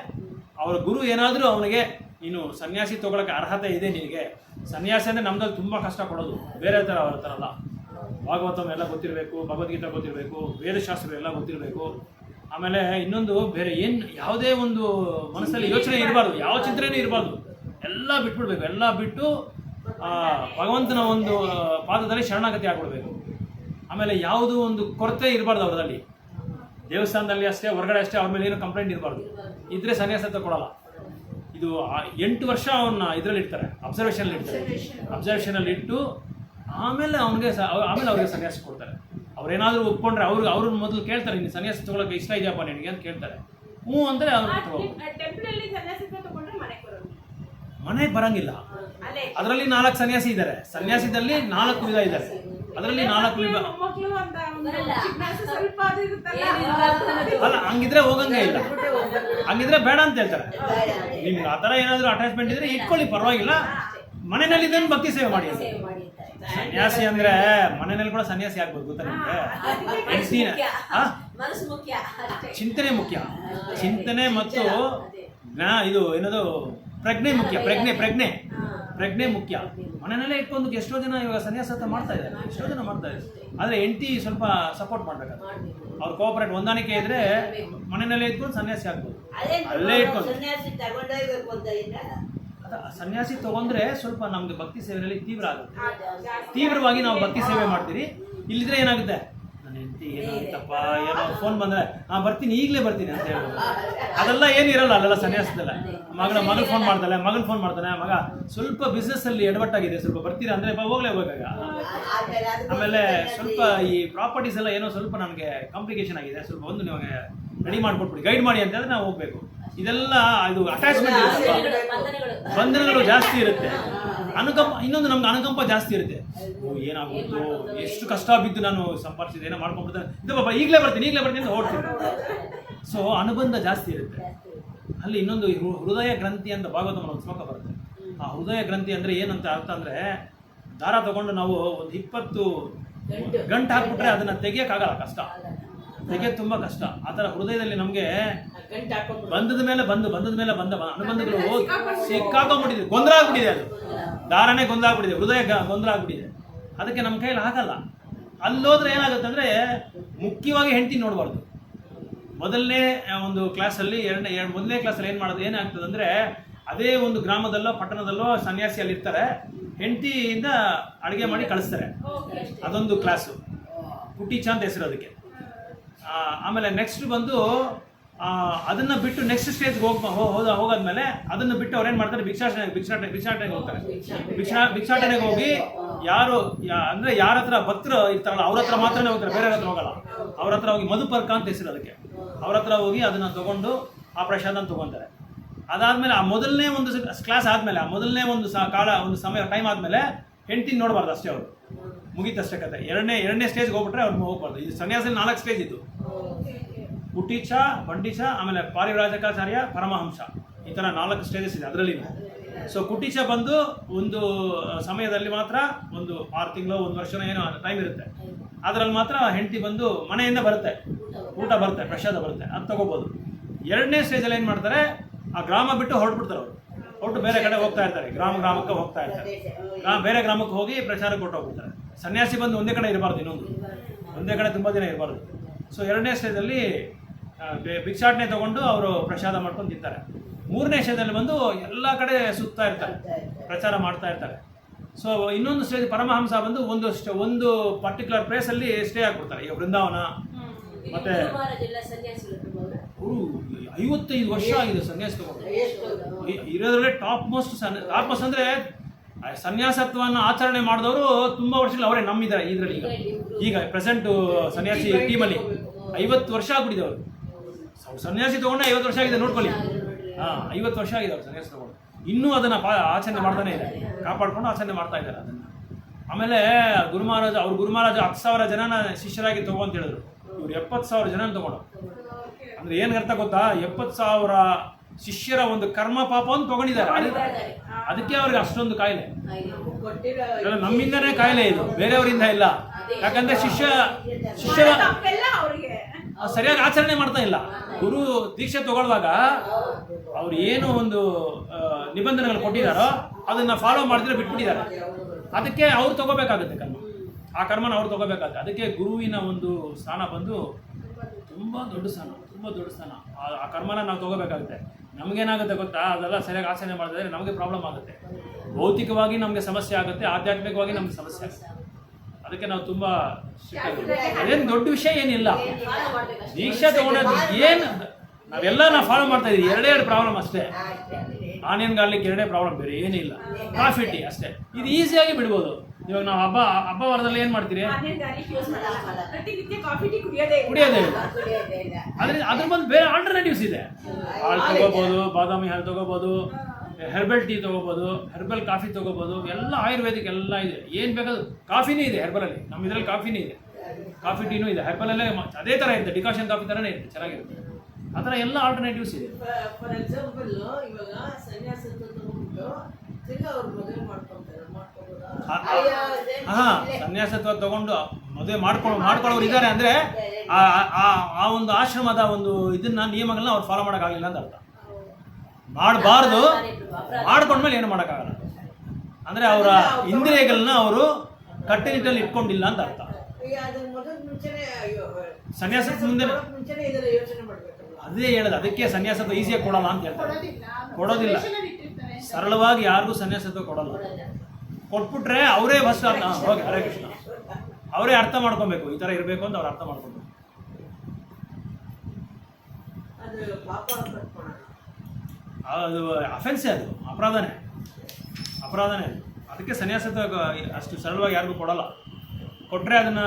ಅವರ ಗುರು ಏನಾದರೂ ಅವನಿಗೆ, ನೀನು ಸನ್ಯಾಸಿ ತೊಗೊಳಕ್ಕೆ ಅರ್ಹತೆ ಇದೆ ನಿನಗೆ. ಸನ್ಯಾಸಿ ಅಂದರೆ ನಮ್ದಲ್ಲಿ ತುಂಬ ಕಷ್ಟ ಕೊಡೋದು, ಬೇರೆ ಥರ ಅವ್ರ ಥರ ಅಲ್ಲ. ಭಾಗವತಂ ಎಲ್ಲ ಗೊತ್ತಿರಬೇಕು, ಭಗವದ್ಗೀತೆ ಗೊತ್ತಿರಬೇಕು, ವೇದಶಾಸ್ತ್ರ ಎಲ್ಲ ಗೊತ್ತಿರಬೇಕು. ಆಮೇಲೆ ಇನ್ನೊಂದು ಬೇರೆ ಯಾವುದೇ ಒಂದು ಮನಸ್ಸಲ್ಲಿ ಯೋಚನೆ ಇರಬಾರ್ದು, ಯಾವ ಚಿಂತನೆಯೂ ಇರಬಾರ್ದು. ಎಲ್ಲ ಬಿಟ್ಬಿಡ್ಬೇಕು. ಎಲ್ಲ ಬಿಟ್ಟು ಭಗವಂತನ ಒಂದು ಪಾದದಲ್ಲಿ ಶರಣಾಗತಿ ಆಗ್ಬಿಡ್ಬೇಕು. ಆಮೇಲೆ ಯಾವುದು ಒಂದು ಕೊರತೆ ಇರಬಾರ್ದು ಅವರಲ್ಲಿ. ದೇವಸ್ಥಾನದಲ್ಲಿ ಅಷ್ಟೇ, ಹೊರಗಡೆ ಅಷ್ಟೇ, ಅವ್ರ ಮೇಲೆ ಏನು ಕಂಪ್ಲೇಂಟ್ ಇರಬಾರ್ದು. ಇದ್ರೆ ಸನ್ಯಾಸ ತಗೊಳ್ಳಲ್ಲ. ಇದು 8 ವರ್ಷ ಅವನ್ನ ಇದರಲ್ಲಿ ಇಡ್ತಾರೆ, ಅಬ್ಸರ್ವೇಷನಲ್ಲಿ ಇಟ್ಟು ಆಮೇಲೆ ಅವ್ರಿಗೆ ಸನ್ಯಾಸ ಕೊಡ್ತಾರೆ. ಅವ್ರೇನಾದರೂ ಒಪ್ಕೊಂಡ್ರೆ ಅವ್ರನ್ನ ಮೊದಲು ಕೇಳ್ತಾರೆ, ನೀನು ಸನ್ಯಾಸ ತಗೊಳಕ್ಕೆ ಇಷ್ಟ ಇದೆಯಪ್ಪ ನಿನಗೆ ಅಂತ ಕೇಳ್ತಾರೆ. ಹ್ಞೂ ಅಂದರೆ ಅವ್ರು ಮನೆಗೆ ಬರಂಗಿಲ್ಲ. ಅದರಲ್ಲಿ 4 ಸನ್ಯಾಸಿ ಇದ್ದಾರೆ. ಸನ್ಯಾಸಿದಲ್ಲಿ 4 ವಿಧ ಇದ್ದಾರೆ. ಅದರಲ್ಲಿ 4 ವಿಧ ಅಲ್ಲ, ಹಂಗಿದ್ರೆ ಹೋಗಂಗೆ ಇಲ್ಲ, ಹಂಗಿದ್ರೆ ಬೇಡ ಅಂತ ಹೇಳ್ತಾರೆ. ನಿಮ್ಗೆ ಆ ಥರ ಏನಾದರೂ ಅಟ್ಯಾಚ್ಮೆಂಟ್ ಇದ್ರೆ ಇಟ್ಕೊಳ್ಳಿ, ಪರವಾಗಿಲ್ಲ. ಮನೆಯಲ್ಲಿ ಇದ್ದೇನೆ ಭಕ್ತಿ ಸೇವೆ ಮಾಡಿ. ಸನ್ಯಾಸಿ ಅಂದ್ರೆ ಮನೆಯಲ್ಲಿ ಕೂಡ ಸನ್ಯಾಸಿ ಆಗ್ಬೋದು, ಗೊತ್ತಾ ನಿಮ್ಗೆ? ಚಿಂತನೆ ಮುಖ್ಯ. ಚಿಂತನೆ ಮತ್ತು ಇದು ಏನದು ಪ್ರಜ್ಞೆ ಮುಖ್ಯ. ಪ್ರಜ್ಞೆ ಮುಖ್ಯ. ಮನೆಯಲ್ಲೇ ಇಟ್ಕೊಂಡು ಎಷ್ಟೋ ಜನ ಇವಾಗ ಸನ್ಯಾಸ ಮಾಡ್ತಾ ಇದ್ದಾರೆ, ಎಷ್ಟೋ ಜನ ಮಾಡ್ತಾ ಇದ್ದಾರೆ. ಆದರೆ ಹೆಂಡತಿ ಸ್ವಲ್ಪ ಸಪೋರ್ಟ್ ಮಾಡ್ಬೇಕಾದ್ರೆ, ಅವ್ರು ಕೋಆಪರೇಟ್, ಹೊಂದಾಣಿಕೆ ಇದ್ರೆ ಮನೆಯಲ್ಲೇ ಇಟ್ಕೊಂಡು ಸನ್ಯಾಸಿ ಆಗ್ಬೋದು. ಅಲ್ಲೇ ಇಟ್ಕೊಂಡು ಸನ್ಯಾಸಿ ತಗೊಂಡ್ರೆ ಸ್ವಲ್ಪ ನಮ್ಗೆ ಭಕ್ತಿ ಸೇವೆಯಲ್ಲಿ ತೀವ್ರ ಆಗುತ್ತೆ. ತೀವ್ರವಾಗಿ ನಾವು ಭಕ್ತಿ ಸೇವೆ ಮಾಡ್ತೀರಿ. ಇಲ್ಲಿದ್ರೆ ಏನಾಗುತ್ತೆ, ನನ್ನ ಹೆಂಡತಿ ಏನಾಗುತ್ತಪ್ಪ, ಏನೋ ಫೋನ್ ಬಂದ್ರೆ ಬರ್ತೀನಿ, ಈಗಲೇ ಬರ್ತೀನಿ ಅಂತ ಹೇಳ್ಬೋದು. ಅದೆಲ್ಲ ಏನಿರಲ್ಲ ಅಲ್ಲೆಲ್ಲ ಸನ್ಯಾಸದಲ್ಲ. ಮಗಳು ಫೋನ್ ಮಾಡ್ತಾಳೆ, ಮಗನ ಫೋನ್ ಮಾಡ್ತಾನೆ, ಮಗ ಸ್ವಲ್ಪ ಬಿಸ್ನೆಸ್ ಅಲ್ಲಿ ಎಡವಟ್ಟಾಗಿದೆ, ಸ್ವಲ್ಪ ಬರ್ತೀರಾ ಅಂದ್ರೆ ಹೋಗ್ಲೇ ಹೋಗಾಗ. ಆಮೇಲೆ ಸ್ವಲ್ಪ ಈ ಪ್ರಾಪರ್ಟೀಸ್ ಎಲ್ಲ ಏನೋ ಸ್ವಲ್ಪ ನನಗೆ ಕಾಂಪ್ಲಿಕೇಶನ್ ಆಗಿದೆ, ಸ್ವಲ್ಪ ಒಂದು ನಿಮಗೆ ರೆಡಿ ಮಾಡ್ಕೊಟ್ಬಿಡಿ, ಗೈಡ್ ಮಾಡಿ ಅಂತ ಹೇಳಿದ್ರೆ ನಾವು ಹೋಗ್ಬೇಕು. ಇದೆಲ್ಲ ಇದು ಅಟ್ಯಾಚ್ಮೆಂಟ್ ಇರುತ್ತೆ, ಬಂಧನಗಳು ಜಾಸ್ತಿ ಇರುತ್ತೆ. ಇನ್ನೊಂದು ನಮ್ಗೆ ಅನುಕಂಪ ಜಾಸ್ತಿ ಇರುತ್ತೆ. ಏನಾಗುತ್ತೋ, ಎಷ್ಟು ಕಷ್ಟ ಬಿದ್ದು ನಾನು ಸಂಪಾದಿಸಿದೆ, ಏನೋ ಮಾಡ್ಕೊಂಡ್ಬಿಡ್ತೇನೆ, ಇದು ಬಾಬಾ ಈಗಲೇ ಬರ್ತೀನಿ ಅಂತ ಓಡ್ತೀನಿ. ಸೊ ಅನುಬಂಧ ಜಾಸ್ತಿ ಇರುತ್ತೆ. ಅಲ್ಲಿ ಇನ್ನೊಂದು ಹೃದಯ ಗ್ರಂಥಿ ಅಂತ ಭಾಗವತನ ಒಂದು ಶ್ಲೋಕ ಬರುತ್ತೆ. ಆ ಹೃದಯ ಗ್ರಂಥಿ ಅಂದ್ರೆ ಏನಂತ ಅರ್ಥ ಅಂದ್ರೆ, ದಾರ ತಗೊಂಡು ನಾವು ಒಂದು 20 ಗಂಟು ಹಾಕ್ಬಿಟ್ರೆ ಅದನ್ನ ತೆಗಿಯಕ್ಕಾಗಲ್ಲ, ಕಷ್ಟ, ತೆಗೆಯೋದು ತುಂಬಾ ಕಷ್ಟ. ಆ ಥರ ಹೃದಯದಲ್ಲಿ ನಮಗೆ ಬಂದದ ಮೇಲೆ ಬಂದ ಅನುಬಂಧಗಳು ಸಿಕ್ಕಾಕೊಂಡ್ಬಿಟ್ಟಿದೆ, ಗೊಂದಲ ಆಗ್ಬಿಟ್ಟಿದೆ. ಅದು ದಾರನೇ ಗೊಂದಲ ಆಗ್ಬಿಟ್ಟಿದೆ, ಹೃದಯ ಗೊಂದಲ ಆಗ್ಬಿಟ್ಟಿದೆ. ಅದಕ್ಕೆ ನಮ್ಮ ಕೈಯಲ್ಲಿ ಆಗಲ್ಲ. ಅಲ್ಲೋದ್ರೆ ಏನಾಗುತ್ತೆ ಅಂದ್ರೆ, ಮುಖ್ಯವಾಗಿ ಹೆಂಡತಿ ನೋಡಬಾರ್ದು. ಮೊದಲನೇ ಒಂದು ಕ್ಲಾಸಲ್ಲಿ ಮೊದಲನೇ ಕ್ಲಾಸಲ್ಲಿ ಏನಾಗ್ತದೆ ಅಂದ್ರೆ, ಅದೇ ಒಂದು ಗ್ರಾಮದಲ್ಲೋ ಪಟ್ಟಣದಲ್ಲೋ ಸನ್ಯಾಸಿಯಲ್ಲಿ ಇರ್ತಾರೆ, ಹೆಂಡತಿಯಿಂದ ಅಡುಗೆ ಮಾಡಿ ಕಳಿಸ್ತಾರೆ. ಅದೊಂದು ಕ್ಲಾಸು, ಕುಟೀಚ ಅಂತ ಹೆಸರು ಅದಕ್ಕೆ. ಆಮೇಲೆ ನೆಕ್ಸ್ಟ್ ಬಂದು ಅದನ್ನ ಬಿಟ್ಟು ನೆಕ್ಸ್ಟ್ ಸ್ಟೇಜ್ಗೆ ಹೋಗಾದ್ಮೇಲೆ ಅದನ್ನು ಬಿಟ್ಟು ಅವ್ರು ಏನು ಮಾಡ್ತಾರೆ, ಭಿಕ್ಷಾಟನೆಗೆ ಹೋಗ್ತಾರೆ. ಭಿಕ್ಷಾಟನೆಗೆ ಹೋಗಿ ಅಂದ್ರೆ ಯಾರ ಹತ್ರ ಭಕ್ತರು ಇರ್ತಾರಲ್ಲ ಅವ್ರ ಹತ್ರ ಮಾತ್ರನೇ ಹೋಗ್ತಾರೆ, ಬೇರೆ ಹತ್ರ ಹೋಗಲ್ಲ. ಅವ್ರ ಹತ್ರ ಹೋಗಿ ಮಧುಪರ್ಕ ಅಂತ ಹೆಸರು ಅದಕ್ಕೆ. ಅವ್ರ ಹತ್ರ ಹೋಗಿ ಅದನ್ನ ತಗೊಂಡು ಆ ಪ್ರಸಾದನ ತಗೊಂತಾರೆ. ಅದಾದ್ಮೇಲೆ ಆ ಮೊದಲನೇ ಒಂದು ಕ್ಲಾಸ್ ಆದ್ಮೇಲೆ, ಆ ಮೊದಲನೇ ಒಂದು ಸಮಯ ಟೈಮ್ ಆದ್ಮೇಲೆ ಹೆಂಡತಿ ನೋಡಬಾರ್ದು ಅಷ್ಟೇ, ಅವರು ಮುಗೀತಷ್ಟೇ ಕತೆ. ಎರಡನೇ ಸ್ಟೇಜ್ಗೆ ಹೋಗ್ಬಿಟ್ರೆ ಅವ್ರು ಹೋಗ್ಬಾರ್ದು. ಇದು ಸನ್ಯಾಸದಲ್ಲಿ 4 ಸ್ಟೇಜ್ ಇದ್ದು, ಕುಟೀಚ, ಬಂಡೀಚ, ಆಮೇಲೆ ಪಾರಿವ್ರಾಜಕಾಚಾರ್ಯ, ಪರಮಹಂಸ, ಈ ಥರ 4 ಸ್ಟೇಜಸ್ ಇದೆ ಅದರಲ್ಲಿ. ಸೊ ಕುಟೀಚ ಬಂದು ಒಂದು ಸಮಯದಲ್ಲಿ ಮಾತ್ರ ಒಂದು 6 ತಿಂಗಳು 1 ವರ್ಷನೋ ಏನೋ ಟೈಮ್ ಇರುತ್ತೆ. ಅದರಲ್ಲಿ ಮಾತ್ರ ಹೆಂಡತಿ ಬಂದು ಮನೆಯಿಂದ ಬರುತ್ತೆ, ಊಟ ಬರುತ್ತೆ, ಪ್ರಸಾದ ಬರುತ್ತೆ, ಅದು ತಗೋಬೋದು. ಎರಡನೇ ಸ್ಟೇಜಲ್ಲಿ ಏನು ಮಾಡ್ತಾರೆ, ಆ ಗ್ರಾಮ ಬಿಟ್ಟು ಹೊರಟ್ಬಿಡ್ತಾರೆ ಅವರು. ಹೊರಟು ಬೇರೆ ಕಡೆ ಹೋಗ್ತಾ ಇರ್ತಾರೆ, ಗ್ರಾಮಕ್ಕೆ ಹೋಗ್ತಾ ಇರ್ತಾರೆ. ಬೇರೆ ಗ್ರಾಮಕ್ಕೆ ಹೋಗಿ ಪ್ರಚಾರ ಕೊಟ್ಟು ಹೋಗ್ಬಿಡ್ತಾರೆ. ಸನ್ಯಾಸಿ ಬಂದು ಒಂದೇ ಕಡೆ ಇರಬಾರ್ದು, ಇನ್ನೊಂದು ಒಂದೇ ಕಡೆ ತುಂಬ ದಿನ ಇರಬಾರ್ದು. ಸೊ 2ನೇ ಸ್ಟೇಜಲ್ಲಿ ಭಿಕ್ಷಾಟನೆ ತಗೊಂಡು ಅವರು ಪ್ರಸಾದ ಮಾಡ್ಕೊಂಡು ತಿಂತಾರೆ. 3ನೇ ಸ್ಟೇಜಲ್ಲಿ ಬಂದು ಎಲ್ಲ ಕಡೆ ಸುತ್ತಾ ಇರ್ತಾರೆ, ಪ್ರಚಾರ ಮಾಡ್ತಾ ಇರ್ತಾರೆ. ಸೊ ಇನ್ನೊಂದು ಸ್ಟೇಜ್ ಪರಮಹಂಸ ಬಂದು ಒಂದು ಪರ್ಟಿಕ್ಯುಲರ್ ಪ್ಲೇಸಲ್ಲಿ ಸ್ಟೇ ಆಗ್ಬಿಡ್ತಾರೆ. ಈಗ ಬೃಂದಾವನ ಮತ್ತೆ 55 ವರ್ಷ ಆಗಿದೆ ಸನ್ಯಾಸ ತಗೊಂಡು. ಇರೋದ್ರಲ್ಲೇ ಟಾಪ್ ಮೋಸ್ಟ್ ಅಂದರೆ ಸನ್ಯಾಸತ್ವವನ್ನು ಆಚರಣೆ ಮಾಡಿದವರು ತುಂಬ ವರ್ಷಗಳು ಅವರೇ ನಮ್ಮಿದ್ದಾರೆ ಇದರಲ್ಲಿ. ಈಗ ಪ್ರೆಸೆಂಟ್ ಸನ್ಯಾಸಿ ಟೀಮಲ್ಲಿ 50 ವರ್ಷ ಆಗ್ಬಿಟ್ಟಿದೆ ಅವರು. ಸನ್ಯಾಸಿ ತಗೊಂಡು 50 ವರ್ಷ ಆಗಿದೆ ನೋಡ್ಕೊಳ್ಳಿ. 50 ವರ್ಷ ಆಗಿದೆ ಅವ್ರು ಸನ್ಯಾಸಿ ತಗೊಂಡು. ಇನ್ನೂ ಅದನ್ನು ಆಚರಣೆ ಮಾಡ್ತಾನೆ ಇದೆ, ಕಾಪಾಡ್ಕೊಂಡು ಆಚರಣೆ ಮಾಡ್ತಾ ಇದ್ದಾರೆ ಅದನ್ನು. ಆಮೇಲೆ ಗುರು ಮಹಾರಾಜ 10,000 ಜನನ ಶಿಷ್ಯರಾಗಿ ತಗೋ ಅಂತ ಹೇಳಿದ್ರು. ಇವ್ರು 70,000 ಜನ ತಗೊಂಡು. ಅಂದ್ರೆ ಏನು ಅರ್ಥ ಗೊತ್ತಾ? 70,000 ಶಿಷ್ಯರ ಒಂದು ಕರ್ಮ ಪಾಪವನ್ನು ತಗೊಂಡಿದ್ದಾರೆ. ಅದಕ್ಕೆ ಅವ್ರಿಗೆ ಅಷ್ಟೊಂದು ಕಾಯಿಲೆ. ನಮ್ಮಿಂದನೇ ಕಾಯಿಲೆ ಇದು, ಬೇರೆಯವರಿಂದ ಇಲ್ಲ. ಯಾಕಂದ್ರೆ ಶಿಷ್ಯರ ಸರಿಯಾಗಿ ಆಚರಣೆ ಮಾಡ್ತಾ ಇಲ್ಲ. ಗುರು ದೀಕ್ಷೆ ತಗೊಳ್ಳುವಾಗ ಅವ್ರು ಏನು ಒಂದು ನಿಬಂಧನೆಗಳು ಕೊಟ್ಟಿದ್ದಾರೋ ಅದನ್ನ ಫಾಲೋ ಮಾಡಿದ್ರೆ ಬಿಟ್ಬಿಟ್ಟಿದ್ದಾರೆ. ಅದಕ್ಕೆ ಅವ್ರು ತಗೋಬೇಕಾಗುತ್ತೆ ಕರ್ಮ, ಆ ಕರ್ಮನ ಅವ್ರು ತಗೋಬೇಕಾಗುತ್ತೆ. ಅದಕ್ಕೆ ಗುರುವಿನ ಒಂದು ಸ್ಥಾನ ಬಂದು ತುಂಬ ದೊಡ್ಡ ಸ್ಥಾನ. ಆ ಕರ್ಮನ ನಾವು ತಗೋಬೇಕಾಗುತ್ತೆ. ನಮಗೇನಾಗುತ್ತೆ ಗೊತ್ತಾ? ಅದೆಲ್ಲ ಸರಿಯಾಗಿ ಆಚರಣೆ ಮಾಡಿದ್ರೆ ನಮಗೆ ಪ್ರಾಬ್ಲಮ್ ಆಗುತ್ತೆ. ಭೌತಿಕವಾಗಿ ನಮಗೆ ಸಮಸ್ಯೆ ಆಗುತ್ತೆ, ಆಧ್ಯಾತ್ಮಿಕವಾಗಿ ನಮಗೆ ಸಮಸ್ಯೆ ಆಗುತ್ತೆ. ಅದಕ್ಕೆ ನಾವು ತುಂಬ ಅದೇನು ದೊಡ್ಡ ವಿಷಯ ಏನಿಲ್ಲ. ದೀಕ್ಷೆ ತಗೊಂಡದ್ದು ಏನು ನಾವು ಫಾಲೋ ಮಾಡ್ತಾ ಇದ್ದೀವಿ. 2 ಪ್ರಾಬ್ಲಮ್ ಅಷ್ಟೇ. ಆನಿಯನ್ ಗಾರ್ಲಿಕ್ 2 ಪ್ರಾಬ್ಲಮ್, ಬೇರೆ ಏನಿಲ್ಲ. ಕಾಫಿ ಟೀ ಅಷ್ಟೇ. ಇದು ಈಸಿಯಾಗಿ ಬಿಡ್ಬೋದು. ಇವಾಗ ನಾವು ಹಬ್ಬ ವಾರದಲ್ಲಿ ಏನು ಮಾಡ್ತೀರಿ? ಕುಡಿಯೋದೇ ಇಲ್ಲ. ಅದ್ರ ಬಂದು ಬೇರೆ ಆಲ್ಟರ್ನೇಟಿವ್ಸ್ ಇದೆ. ಹಾಲು ತಗೋಬೋದು, ಬಾದಾಮಿ ಹಾಲು ತಗೋಬೋದು, ಹೆರ್ಬಲ್ ಟೀ ತಗೋಬೋದು, ಹೆರ್ಬಲ್ ಕಾಫಿ ತಗೋಬೋದು. ಎಲ್ಲ ಆಯುರ್ವೇದಿಕ್ ಎಲ್ಲ ಇದೆ. ಏನು ಬೇಕಾದ್ರು ಕಾಫಿನೇ ಇದೆ ಹೆರ್ಬಲಲ್ಲಿ. ನಮ್ಮ ಇದರಲ್ಲಿ ಕಾಫಿನೇ ಇದೆ, ಕಾಫಿ ಟೀನೂ ಇದೆ. ಹೆರ್ಬಲಲ್ಲೇ ಅದೇ ಥರ ಇರುತ್ತೆ, ಡಿಕಾಷನ್ ಕಾಫಿ ಥರನೇ ಇರುತ್ತೆ, ಚೆನ್ನಾಗಿರುತ್ತೆ. ಆ ಥರ ಎಲ್ಲ ಆಲ್ಟರ್ನೇಟಿವ್ಸ್ ಇದೆ. ಫಾರ್ ಎಕ್ಸಾಂಪಲ್ ಇವಾಗ ಸನ್ಯಾಸತ್ವ ತಗೊಂಡ್ಬಿಟ್ಟು ತಿರ್ಗಾ ಅವ್ರು ಮದುವೆ ಮಾಡ್ಕೊಳ್ತಾರೆ, ಸನ್ಯಾಸತ್ವ ತಗೊಂಡು ಮದುವೆ ಮಾಡ್ಕೊಳ್ಳೋರು ಇದ್ದಾರೆ ಅಂದ್ರೆ ಆ ಒಂದು ಆಶ್ರಮದ ಒಂದು ಇದನ್ನ ನಿಯಮಗಳನ್ನ ಅವ್ರು ಫಾಲೋ ಮಾಡೋಕ್ಕಾಗಲಿಲ್ಲ ಅಂತ ಅರ್ಥ. ಮಾಡಬಾರ್ದು, ಮಾಡ್ಕೊಂಡ್ಮೇಲೆ ಏನು ಮಾಡೋಕ್ಕಾಗಲ್ಲ ಅಂದ್ರೆ ಅವರ ಇಂದ್ರಿಯಗಳನ್ನ ಅವರು ಕಟ್ಟುನಿಟ್ಟಲ್ಲಿ ಇಟ್ಕೊಂಡಿಲ್ಲ ಅಂತ ಅರ್ಥ. ಸನ್ಯಾಸದ ಮುಂದೆ ಅದೇ ಹೇಳೋದು. ಅದಕ್ಕೆ ಸನ್ಯಾಸತ್ವ ಈಸಿಯಾಗಿ ಕೊಡಲ್ಲ ಅಂತ ಹೇಳ್ತಾರೆ. ಕೊಡೋದಿಲ್ಲ, ಸರಳವಾಗಿ ಯಾರಿಗೂ ಸನ್ಯಾಸತ್ವ ಕೊಡಲ್ಲ. ಕೊಟ್ಬಿಟ್ರೆ ಅವರೇ ಫಸ್ಟ್ ಹೋಗಿ ಹರೇ ಕೃಷ್ಣ ಅವರೇ ಅರ್ಥ ಮಾಡ್ಕೊಬೇಕು, ಈ ಥರ ಇರಬೇಕು ಅಂತ ಅವ್ರು ಅರ್ಥ ಮಾಡ್ಕೊಬೇಕು. ಅದು ಅಫೆನ್ಸೇ, ಅದು ಅಪರಾಧನೇ. ಅದಕ್ಕೆ ಸನ್ಯಾಸತ್ವ ಅಷ್ಟು ಸರಳವಾಗಿ ಯಾರಿಗೂ ಕೊಡಲ್ಲ. ಕೊಟ್ಟರೆ ಅದನ್ನು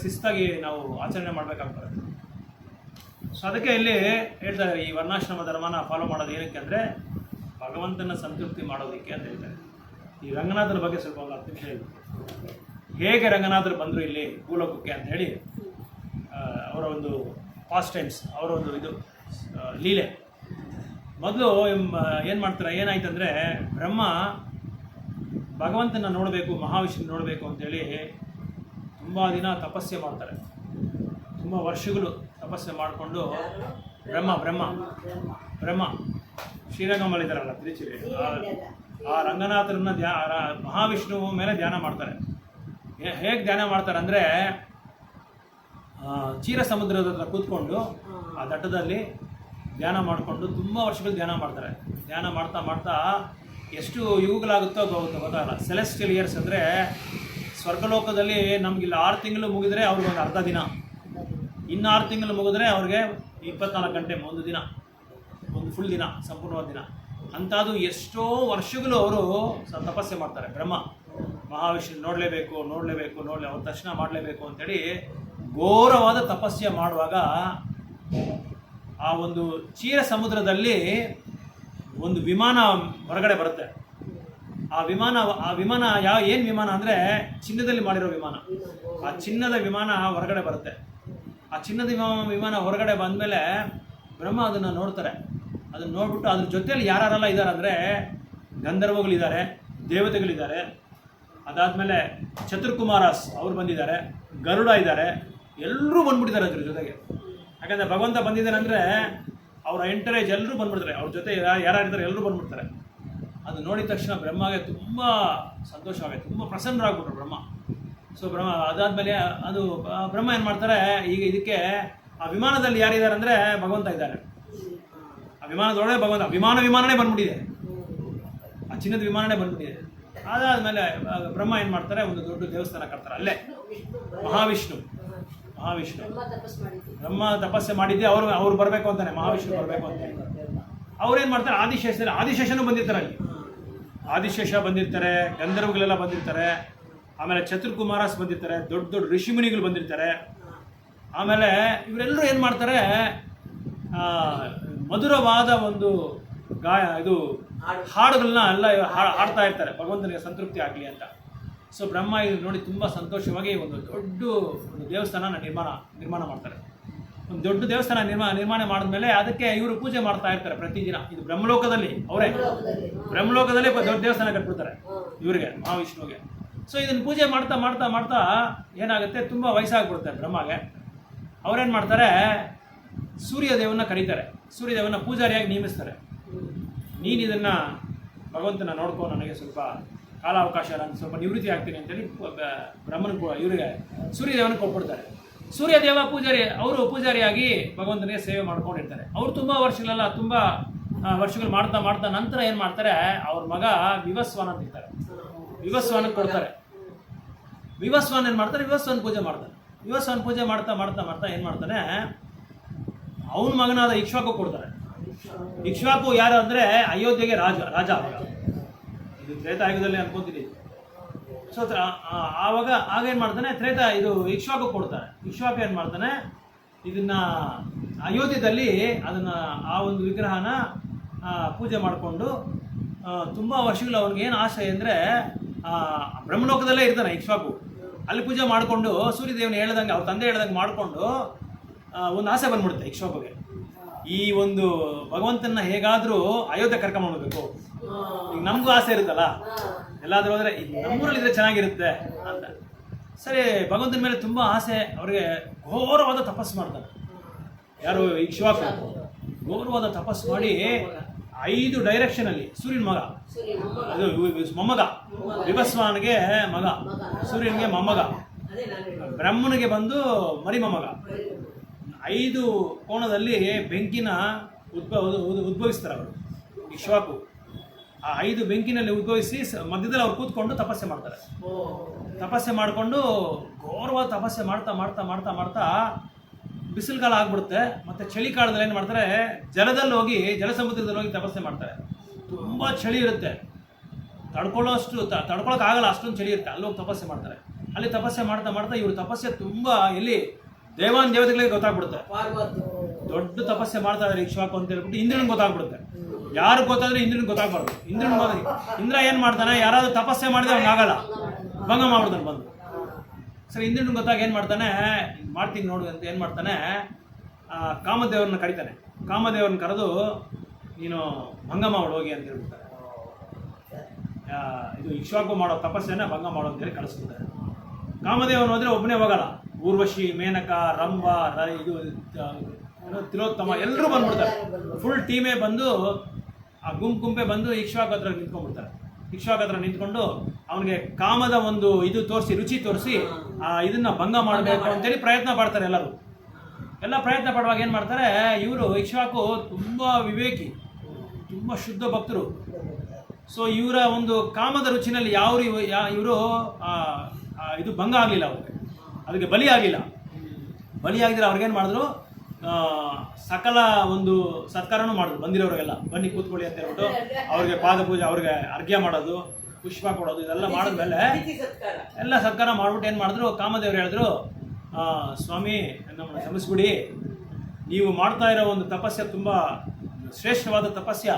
ಶಿಸ್ತಾಗಿ ನಾವು ಆಚರಣೆ ಮಾಡಬೇಕಾಗ್ತದೆ. ಸೊ ಅದಕ್ಕೆ ಇಲ್ಲಿ ಹೇಳ್ತಾರೆ, ಈ ವರ್ಣಾಶ್ರಮ ಧರ್ಮನ ಫಾಲೋ ಮಾಡೋದು ಏನಕ್ಕೆ ಅಂದರೆ ಭಗವಂತನ ಸಂತೃಪ್ತಿ ಮಾಡೋದಕ್ಕೆ ಅಂತ ಹೇಳ್ತಾರೆ. ಈ ರಂಗನಾಥನ ಬಗ್ಗೆ ಸ್ವಲ್ಪ ಒಂದು 10 ನಿಮಿಷ ಹೇಳಿ. ಹೇಗೆ ರಂಗನಾಥರು ಬಂದರು ಇಲ್ಲಿ ಭೂಲೋಕಕ್ಕೆ ಅಂತ ಹೇಳಿ ಅವರ ಒಂದು ಪಾಸ್ಟ್ ಟೈಮ್ಸ್, ಅವರ ಒಂದು ಇದು ಲೀಲೆ. ಮೊದಲು ಏನು ಮಾಡ್ತಾರೆ, ಏನಾಯ್ತಂದರೆ ಬ್ರಹ್ಮ ಭಗವಂತನ ನೋಡಬೇಕು, ಮಹಾವಿಷ್ಣು ನೋಡಬೇಕು ಅಂತೇಳಿ ತುಂಬ ದಿನ ತಪಸ್ಸೆ ಮಾಡ್ತಾರೆ. ತುಂಬ ವರ್ಷಗಳು ತಪಸ್ಸೆ ಮಾಡಿಕೊಂಡು ಬ್ರಹ್ಮ ಶ್ರೀರಂಗಮಲ್ಲಿದ್ದಾರಲ್ಲ ತಿರುಚಿರಿ, ಆ ರಂಗನಾಥರನ್ನ ಮಹಾವಿಷ್ಣು ಮೇಲೆ ಧ್ಯಾನ ಮಾಡ್ತಾರೆ. ಹೇಗೆ ಧ್ಯಾನ ಮಾಡ್ತಾರೆ ಅಂದರೆ ಕ್ಷೀರ ಸಮುದ್ರದ ಹತ್ರ ಕೂತ್ಕೊಂಡು ಆ ದಟ್ಟದಲ್ಲಿ ಧ್ಯಾನ ಮಾಡಿಕೊಂಡು ತುಂಬ ವರ್ಷಗಳು ಧ್ಯಾನ ಮಾಡ್ತಾರೆ. ಧ್ಯಾನ ಮಾಡ್ತಾ ಎಷ್ಟು ಯುಗಗಳಾಗುತ್ತೋ ಗೊತ್ತಾಗಲ್ಲ. ಸೆಲೆಸ್ಟಿಯಲ್ ಇಯರ್ಸ್ ಅಂದರೆ ಸ್ವರ್ಗಲೋಕದಲ್ಲಿ ನಮಗಿಲ್ಲ 6 ತಿಂಗಳು ಮುಗಿದ್ರೆ ಅವ್ರಿಗೊಂದು ಅರ್ಧ ದಿನ, ಇನ್ನು 6 ತಿಂಗಳು ಮುಗಿದ್ರೆ ಅವ್ರಿಗೆ 24 ಗಂಟೆ, ಒಂದು ದಿನ, ಒಂದು ಫುಲ್ ದಿನ, ಸಂಪೂರ್ಣವಾದ ದಿನ. ಅಂಥದ್ದು ಎಷ್ಟೋ ವರ್ಷಗಳು ಅವರು ತಪಸ್ಸೆ ಮಾಡ್ತಾರೆ. ಬ್ರಹ್ಮ ಮಹಾವಿಷ್ಣು ನೋಡಲೇಬೇಕು, ಅವ್ರ ದರ್ಶನ ಮಾಡಲೇಬೇಕು ಅಂತೇಳಿ ಘೋರವಾದ ತಪಸ್ಸೆ ಮಾಡುವಾಗ ಆ ಒಂದು ಕ್ಷೀರ ಸಮುದ್ರದಲ್ಲಿ ಒಂದು ವಿಮಾನ ಹೊರಗಡೆ ಬರುತ್ತೆ. ಆ ವಿಮಾನ ಏನು ವಿಮಾನ ಅಂದರೆ ಚಿನ್ನದಲ್ಲಿ ಮಾಡಿರೋ ವಿಮಾನ. ಆ ಚಿನ್ನದ ವಿಮಾನ ಹೊರಗಡೆ ಬರುತ್ತೆ. ಆ ಚಿನ್ನದ ವಿಮಾನ ಹೊರಗಡೆ ಬಂದಮೇಲೆ ಬ್ರಹ್ಮ ಅದನ್ನು ನೋಡ್ತಾರೆ. ಅದನ್ನು ನೋಡ್ಬಿಟ್ಟು ಅದ್ರ ಜೊತೆಯಲ್ಲಿ ಯಾರೆಲ್ಲ ಇದ್ದಾರೆ ಅಂದರೆ ಗಂಧರ್ವಗಳಿದ್ದಾರೆ, ದೇವತೆಗಳಿದ್ದಾರೆ, ಅದಾದಮೇಲೆ ಚತುರ್ಕುಮಾರಾಸ್ ಅವ್ರು ಬಂದಿದ್ದಾರೆ, ಗರುಡ ಇದ್ದಾರೆ, ಎಲ್ಲರೂ ಬಂದ್ಬಿಟ್ಟಿದ್ದಾರೆ ಅದ್ರ ಜೊತೆಗೆ. ಯಾಕಂದರೆ ಭಗವಂತ ಬಂದಿದ್ದಾನೆ ಅಂದರೆ ಅವರ ಎಂಟರೇಜ್ ಎಲ್ಲರೂ ಬಂದ್ಬಿಡ್ತಾರೆ, ಅವ್ರ ಜೊತೆ ಯಾರಿರ್ತಾರೆ ಎಲ್ಲರೂ ಬಂದ್ಬಿಡ್ತಾರೆ. ಅದು ನೋಡಿದ ತಕ್ಷಣ ಬ್ರಹ್ಮಗೆ ತುಂಬ ಸಂತೋಷವಾಗುತ್ತೆ, ತುಂಬ ಪ್ರಸನ್ನರಾಗ್ಬಿಟ್ರು ಬ್ರಹ್ಮ. ಸೊ ಅದಾದಮೇಲೆ ಅದು ಬ್ರಹ್ಮ ಏನು ಮಾಡ್ತಾರೆ, ಈಗ ಇದಕ್ಕೆ ಆ ವಿಮಾನದಲ್ಲಿ ಯಾರಿದ್ದಾರೆ ಅಂದರೆ ಭಗವಂತ ಇದ್ದಾರೆ. ಆ ವಿಮಾನದೊಳಗೆ ಭಗವಂತ ವಿಮಾನನೇ ಬಂದ್ಬಿಟ್ಟಿದೆ, ಆ ಚಿನ್ನದ ವಿಮಾನನೇ ಬಂದ್ಬಿಟ್ಟಿದೆ. ಅದಾದಮೇಲೆ ಬ್ರಹ್ಮ ಏನು ಮಾಡ್ತಾರೆ, ಒಂದು ದೊಡ್ಡ ದೇವಸ್ಥಾನ ಕಟ್ತಾರೆ ಅಲ್ಲೇ. ಮಹಾವಿಷ್ಣು ಬ್ರಹ್ಮ ತಪಸ್ಸೆ ಮಾಡಿದ್ದೆ ಅವ್ರು ಬರಬೇಕು ಅಂತಾನೆ, ಮಹಾವಿಷ್ಣು ಬರಬೇಕು ಅಂತ. ಅವ್ರೇನು ಮಾಡ್ತಾರೆ, ಆದಿಶೇಷನೂ ಬಂದಿರ್ತಾರೆ ಅಲ್ಲಿ. ಆದಿಶೇಷ ಬಂದಿರ್ತಾರೆ, ಗಂಧರ್ವಗಳೆಲ್ಲ ಬಂದಿರ್ತಾರೆ, ಆಮೇಲೆ ಚತುರ್ಕುಮಾರಸ್ ಬಂದಿರ್ತಾರೆ, ದೊಡ್ಡ ದೊಡ್ಡ ಋಷಿಮುನಿಗಳು ಬಂದಿರ್ತಾರೆ. ಆಮೇಲೆ ಇವರೆಲ್ಲರೂ ಏನು ಮಾಡ್ತಾರೆ, ಮಧುರವಾದ ಒಂದು ಇದು ಹಾಡುಗಳನ್ನ ಎಲ್ಲ ಹಾಡ್ತಾ ಇರ್ತಾರೆ ಭಗವಂತನಿಗೆ ಸಂತೃಪ್ತಿ ಆಗಲಿ ಅಂತ. ಸೊ ಬ್ರಹ್ಮ ಇದು ನೋಡಿ ತುಂಬ ಸಂತೋಷವಾಗಿ ಒಂದು ದೊಡ್ಡ ಒಂದು ದೇವಸ್ಥಾನ ನಿರ್ಮಾಣ ಮಾಡ್ತಾರೆ. ಒಂದು ದೊಡ್ಡ ದೇವಸ್ಥಾನ ನಿರ್ಮಾಣ ಮಾಡಿದ್ಮೇಲೆ ಅದಕ್ಕೆ ಇವರು ಪೂಜೆ ಮಾಡ್ತಾ ಇರ್ತಾರೆ ಪ್ರತಿದಿನ. ಇದು ಬ್ರಹ್ಮಲೋಕದಲ್ಲಿ ಬ್ರಹ್ಮಲೋಕದಲ್ಲೇ ದೊಡ್ಡ ದೇವಸ್ಥಾನ ಕಟ್ಬಿಡ್ತಾರೆ ಇವರಿಗೆ, ಮಹಾವಿಷ್ಣುವಿಗೆ. ಸೊ ಇದನ್ನು ಪೂಜೆ ಮಾಡ್ತಾ ಮಾಡ್ತಾ ಮಾಡ್ತಾ ಏನಾಗುತ್ತೆ, ತುಂಬ ವಯಸ್ಸಾಗ್ಬಿಡುತ್ತೆ ಬ್ರಹ್ಮಗೆ. ಅವ್ರೇನು ಮಾಡ್ತಾರೆ, ಸೂರ್ಯದೇವನ್ನ ಕರೀತಾರೆ, ಸೂರ್ಯದೇವನ ಪೂಜಾರಿಯಾಗಿ ನೇಮಿಸ್ತಾರೆ. ನೀನು ಇದನ್ನು ಭಗವಂತನ ನೋಡ್ಕೊ, ನನಗೆ ಸ್ವಲ್ಪ ಕಾಲಾವಕಾಶ, ನಾನು ಸ್ವಲ್ಪ ನಿವೃತ್ತಿ ಆಗ್ತೀನಿ ಅಂತೇಳಿ ಇವರಿಗೆ ಸೂರ್ಯದೇವನ ಕೊಟ್ಬಿಡ್ತಾರೆ. ಸೂರ್ಯದೇವ ಅವರು ಪೂಜಾರಿಯಾಗಿ ಭಗವಂತನಿಗೆ ಸೇವೆ ಮಾಡ್ಕೊಂಡಿರ್ತಾರೆ. ಅವರು ತುಂಬ ವರ್ಷಗಳು ಮಾಡ್ತಾ ನಂತರ ಏನು ಮಾಡ್ತಾರೆ, ಅವ್ರ ಮಗ ವಿವಸ್ವಾನ ಅಂತ ಇರ್ತಾರೆ, ವಿವಸ್ವಾನಕ್ಕೆ ಕೊಡ್ತಾರೆ. ವಿವಸ್ವಾನ ಏನು ಮಾಡ್ತಾರೆ, ವಿವಸ್ವಾನ ಪೂಜೆ ಮಾಡ್ತಾರೆ. ವಿವಸ್ವಾನ ಪೂಜೆ ಮಾಡ್ತಾ ಏನು ಮಾಡ್ತಾನೆ, ಅವನ ಮಗನಾದ ಇಕ್ಷ್ವಾಕು ಕೊಡ್ತಾರೆ. ಇಕ್ಷ್ವಾಕು ಯಾರು ಅಂದರೆ ಅಯೋಧ್ಯೆಗೆ ರಾಜ ಅವಾಗ. ಇದು ತ್ರೇತಾಯುಗದಲ್ಲಿ ಅನ್ಕೊಂತೀನಿ. ಸೊ ಆಗ ಏನು ಮಾಡ್ತಾನೆ, ಇಕ್ಷ್ವಾಕು ಕೊಡ್ತಾರೆ. ಇಕ್ಷ್ವಾಕು ಏನು ಮಾಡ್ತಾನೆ, ಇದನ್ನ ಅಯೋಧ್ಯದಲ್ಲಿ ಆ ಒಂದು ವಿಗ್ರಹನ ಪೂಜೆ ಮಾಡಿಕೊಂಡು ತುಂಬ ವರ್ಷಗಳು ಅವ್ನಿಗೆ ಏನು ಆಸೆ ಅಂದರೆ, ಬ್ರಹ್ಮಲೋಕದಲ್ಲೇ ಇರ್ತಾನೆ ಇಕ್ಷ್ವಾಕು. ಅಲ್ಲಿ ಪೂಜೆ ಮಾಡಿಕೊಂಡು ಸೂರ್ಯದೇವನ ಹೇಳ್ದಂಗೆ, ಅವ್ರ ತಂದೆ ಹೇಳ್ದಂಗೆ ಮಾಡಿಕೊಂಡು ಒಂದು ಆಸೆ ಬಂದ್ಬಿಡುತ್ತೆ ಇಕ್ಷ್ವಾಕುಗೆ. ಈ ಒಂದು ಭಗವಂತನ ಹೇಗಾದರೂ ಅಯೋಧ್ಯೆ ಕರ್ಕೊಂಡ್ಬರ್ಬೇಕು. ಈಗ ನಮಗೂ ಆಸೆ ಇರುತ್ತಲ್ಲ, ಎಲ್ಲಾದರೂ ಹೋದರೆ ನಮ್ಮೂರಲ್ಲಿದ್ರೆ ಚೆನ್ನಾಗಿರುತ್ತೆ ಅಂತ. ಸರಿ, ಭಗವಂತನ ಮೇಲೆ ತುಂಬ ಆಸೆ, ಅವ್ರಿಗೆ ಘೋರವಾದ ತಪಸ್ಸು ಮಾಡ್ತಾರೆ. ಯಾರು, ಇಕ್ಷ್ವಾಕು ಘೋರವಾದ ತಪಸ್ಸು ಮಾಡಿ 5 ಡೈರೆಕ್ಷನಲ್ಲಿ ಸೂರ್ಯನ ಮಗ, ಅದು ಮೊಮ್ಮಗ, ವಿವಸ್ವಾನಿಗೆ ಮಗ, ಸೂರ್ಯನಿಗೆ ಮೊಮ್ಮಗ, ಬ್ರಹ್ಮನಿಗೆ ಬಂದು ಮರಿ ಮೊಮ್ಮಗ. 5 ಕೋಣದಲ್ಲಿ ಬೆಂಕಿನ ಉದ್ಭವಿಸ್ತಾರೆ ಅವರು ಇಕ್ಷ್ವಾಕು. ಆ 5 ಬೆಂಕಿನಲ್ಲಿ ಉದ್ಭವಿಸಿ ಮಧ್ಯದಲ್ಲಿ ಅವ್ರು ಕೂತ್ಕೊಂಡು ತಪಸ್ಸೆ ಮಾಡ್ತಾರೆ. ತಪಸ್ಸೆ ಮಾಡಿಕೊಂಡು ಘೋರವಾದ ತಪಸ್ಸೆ ಮಾಡ್ತಾ ಬಿಸಿಲುಗಾಲ ಆಗ್ಬಿಡುತ್ತೆ. ಮತ್ತು ಚಳಿಗಾಲದಲ್ಲಿ ಏನು ಮಾಡ್ತಾರೆ, ಜಲಸಮುದ್ರದಲ್ಲಿ ಹೋಗಿ ತಪಸ್ಸೆ ಮಾಡ್ತಾರೆ. ತುಂಬ ಚಳಿ ಇರುತ್ತೆ, ತಡ್ಕೊಳ್ಳೋಕ್ಕಾಗಲ್ಲ, ಅಷ್ಟೊಂದು ಚಳಿ ಇರುತ್ತೆ. ಅಲ್ಲಿ ಹೋಗಿ ತಪಸ್ಸೆ ಮಾಡ್ತಾರೆ. ಅಲ್ಲಿ ತಪಸ್ಸೆ ಮಾಡ್ತಾ ಇವರು ತಪಸ್ಸೆ ತುಂಬ ಎಲ್ಲಿ ದೇವತೆಗಳಿಗೆ ಗೊತ್ತಾಗ್ಬಿಡುತ್ತೆ. ದೊಡ್ಡ ತಪಸ್ಸೆ ಮಾಡ್ತಾ ಇದ್ದಾರೆ ಇಕ್ಷ್ವಾಕು ಅಂತ ಹೇಳ್ಬಿಟ್ಟು ಇಂದ್ರನಿಗೆ ಗೊತ್ತಾಗ್ಬಿಡುತ್ತೆ. ಯಾರು ಗೊತ್ತಾದ್ರೆ ಇಂದ್ರನಿಗೆ ಗೊತ್ತಾಗ್ಬಾರ್ದು. ಇಂದ್ರ ಏನು ಮಾಡ್ತಾನೆ, ಯಾರಾದ್ರೂ ತಪಸ್ಸೆ ಮಾಡಿದ್ರೆ ಅವ್ನಿಗೆ ಆಗಲ್ಲ, ಭಂಗ ಮಾಡ್ಬಿಡ್ತಾನೆ ಬಂದು. ಸರಿ, ಇಂದ್ರನಿಗೆ ಗೊತ್ತಾಗ ಏನು ಮಾಡ್ತಾನೆ, ಮಾಡ್ತೀನಿ ನೋಡು ಅಂತ ಏನು ಮಾಡ್ತಾನೆ, ಕಾಮದೇವ್ರನ್ನ ಕರೀತಾನೆ. ಕಾಮದೇವ್ರನ್ನ ಕರೆದು ನೀನು ಭಂಗ ಮಾಡು ಹೋಗಿ ಅಂತ ಹೇಳ್ಬಿಡ್ತಾರೆ. ಇದು ಇಕ್ಷ್ವಾಕು ಮಾಡೋ ತಪಸ್ಸೆನ ಭಂಗ ಮಾಡು ಅಂತೇಳಿ ಕಳಿಸ್ಬಿಡ್ತಾರೆ. ಕಾಮದೇವನು ಹೋದರೆ ಒಬ್ಬನೇ ಹೋಗಲ್ಲ, ಊರ್ವಶಿ, ಮೇನಕ, ರಂಭ, ಇದು ತಿಲೋತ್ತಮ ಎಲ್ಲರೂ ಬಂದ್ಬಿಡ್ತಾರೆ. ಫುಲ್ ಟೀಮೇ ಬಂದು, ಆ ಗುಂಪೆ ಬಂದು ಇಕ್ಷ್ವಾಕು ಹತ್ರ ನಿಂತ್ಕೊಂಡ್ಬಿಡ್ತಾರೆ. ಇಕ್ಷ್ವಾಕು ಹತ್ರ ನಿಂತ್ಕೊಂಡು ಅವನಿಗೆ ಕಾಮದ ಒಂದು ರುಚಿ ತೋರಿಸಿ ಇದನ್ನ ಭಂಗ ಮಾಡಬೇಕು ಅಂತೇಳಿ ಪ್ರಯತ್ನ ಪಡ್ತಾರೆ. ಎಲ್ಲ ಪ್ರಯತ್ನ ಪಡುವಾಗ ಏನು ಮಾಡ್ತಾರೆ, ಇವರು ಇಕ್ಷ್ವಾಕು ತುಂಬ ವಿವೇಕಿ, ತುಂಬ ಶುದ್ಧ ಭಕ್ತರು. ಸೊ ಇವರ ಒಂದು ಕಾಮದ ರುಚಿನಲ್ಲಿ ಇವರು ಇದು ಭಂಗ ಆಗಲಿಲ್ಲ, ಅದಕ್ಕೆ ಬಲಿ ಆಗಿದ್ರೆ ಅವ್ರಿಗೇನು ಮಾಡಿದ್ರು, ಸಕಲ ಒಂದು ಸತ್ಕಾರನೂ ಮಾಡಿದ್ರು. ಬಂದಿರೋರಿಗೆಲ್ಲ ಬನ್ನಿ ಕೂತ್ಕೊಳ್ಳಿ ಅಂತ ಹೇಳ್ಬಿಟ್ಟು ಅವ್ರಿಗೆ ಪಾದ ಪೂಜೆ, ಅವ್ರಿಗೆ ಅರ್ಘ್ಯ ಮಾಡೋದು, ಪುಷ್ಪ ಕೊಡೋದು, ಇದೆಲ್ಲ ಮಾಡಿದ್ಮೇಲೆ ಎಲ್ಲ ಸತ್ಕಾರ ಮಾಡ್ಬಿಟ್ಟು ಏನು ಮಾಡಿದ್ರು, ಕಾಮದೇವರು ಹೇಳಿದ್ರು, ಸ್ವಾಮಿ ನಮ್ಮನ್ನು ಕ್ಷಮಿಸ್ಬಿಡಿ, ನೀವು ಮಾಡ್ತಾ ಇರೋ ಒಂದು ತಪಸ್ಯ ತುಂಬ ಶ್ರೇಷ್ಠವಾದ ತಪಸ್ಯ,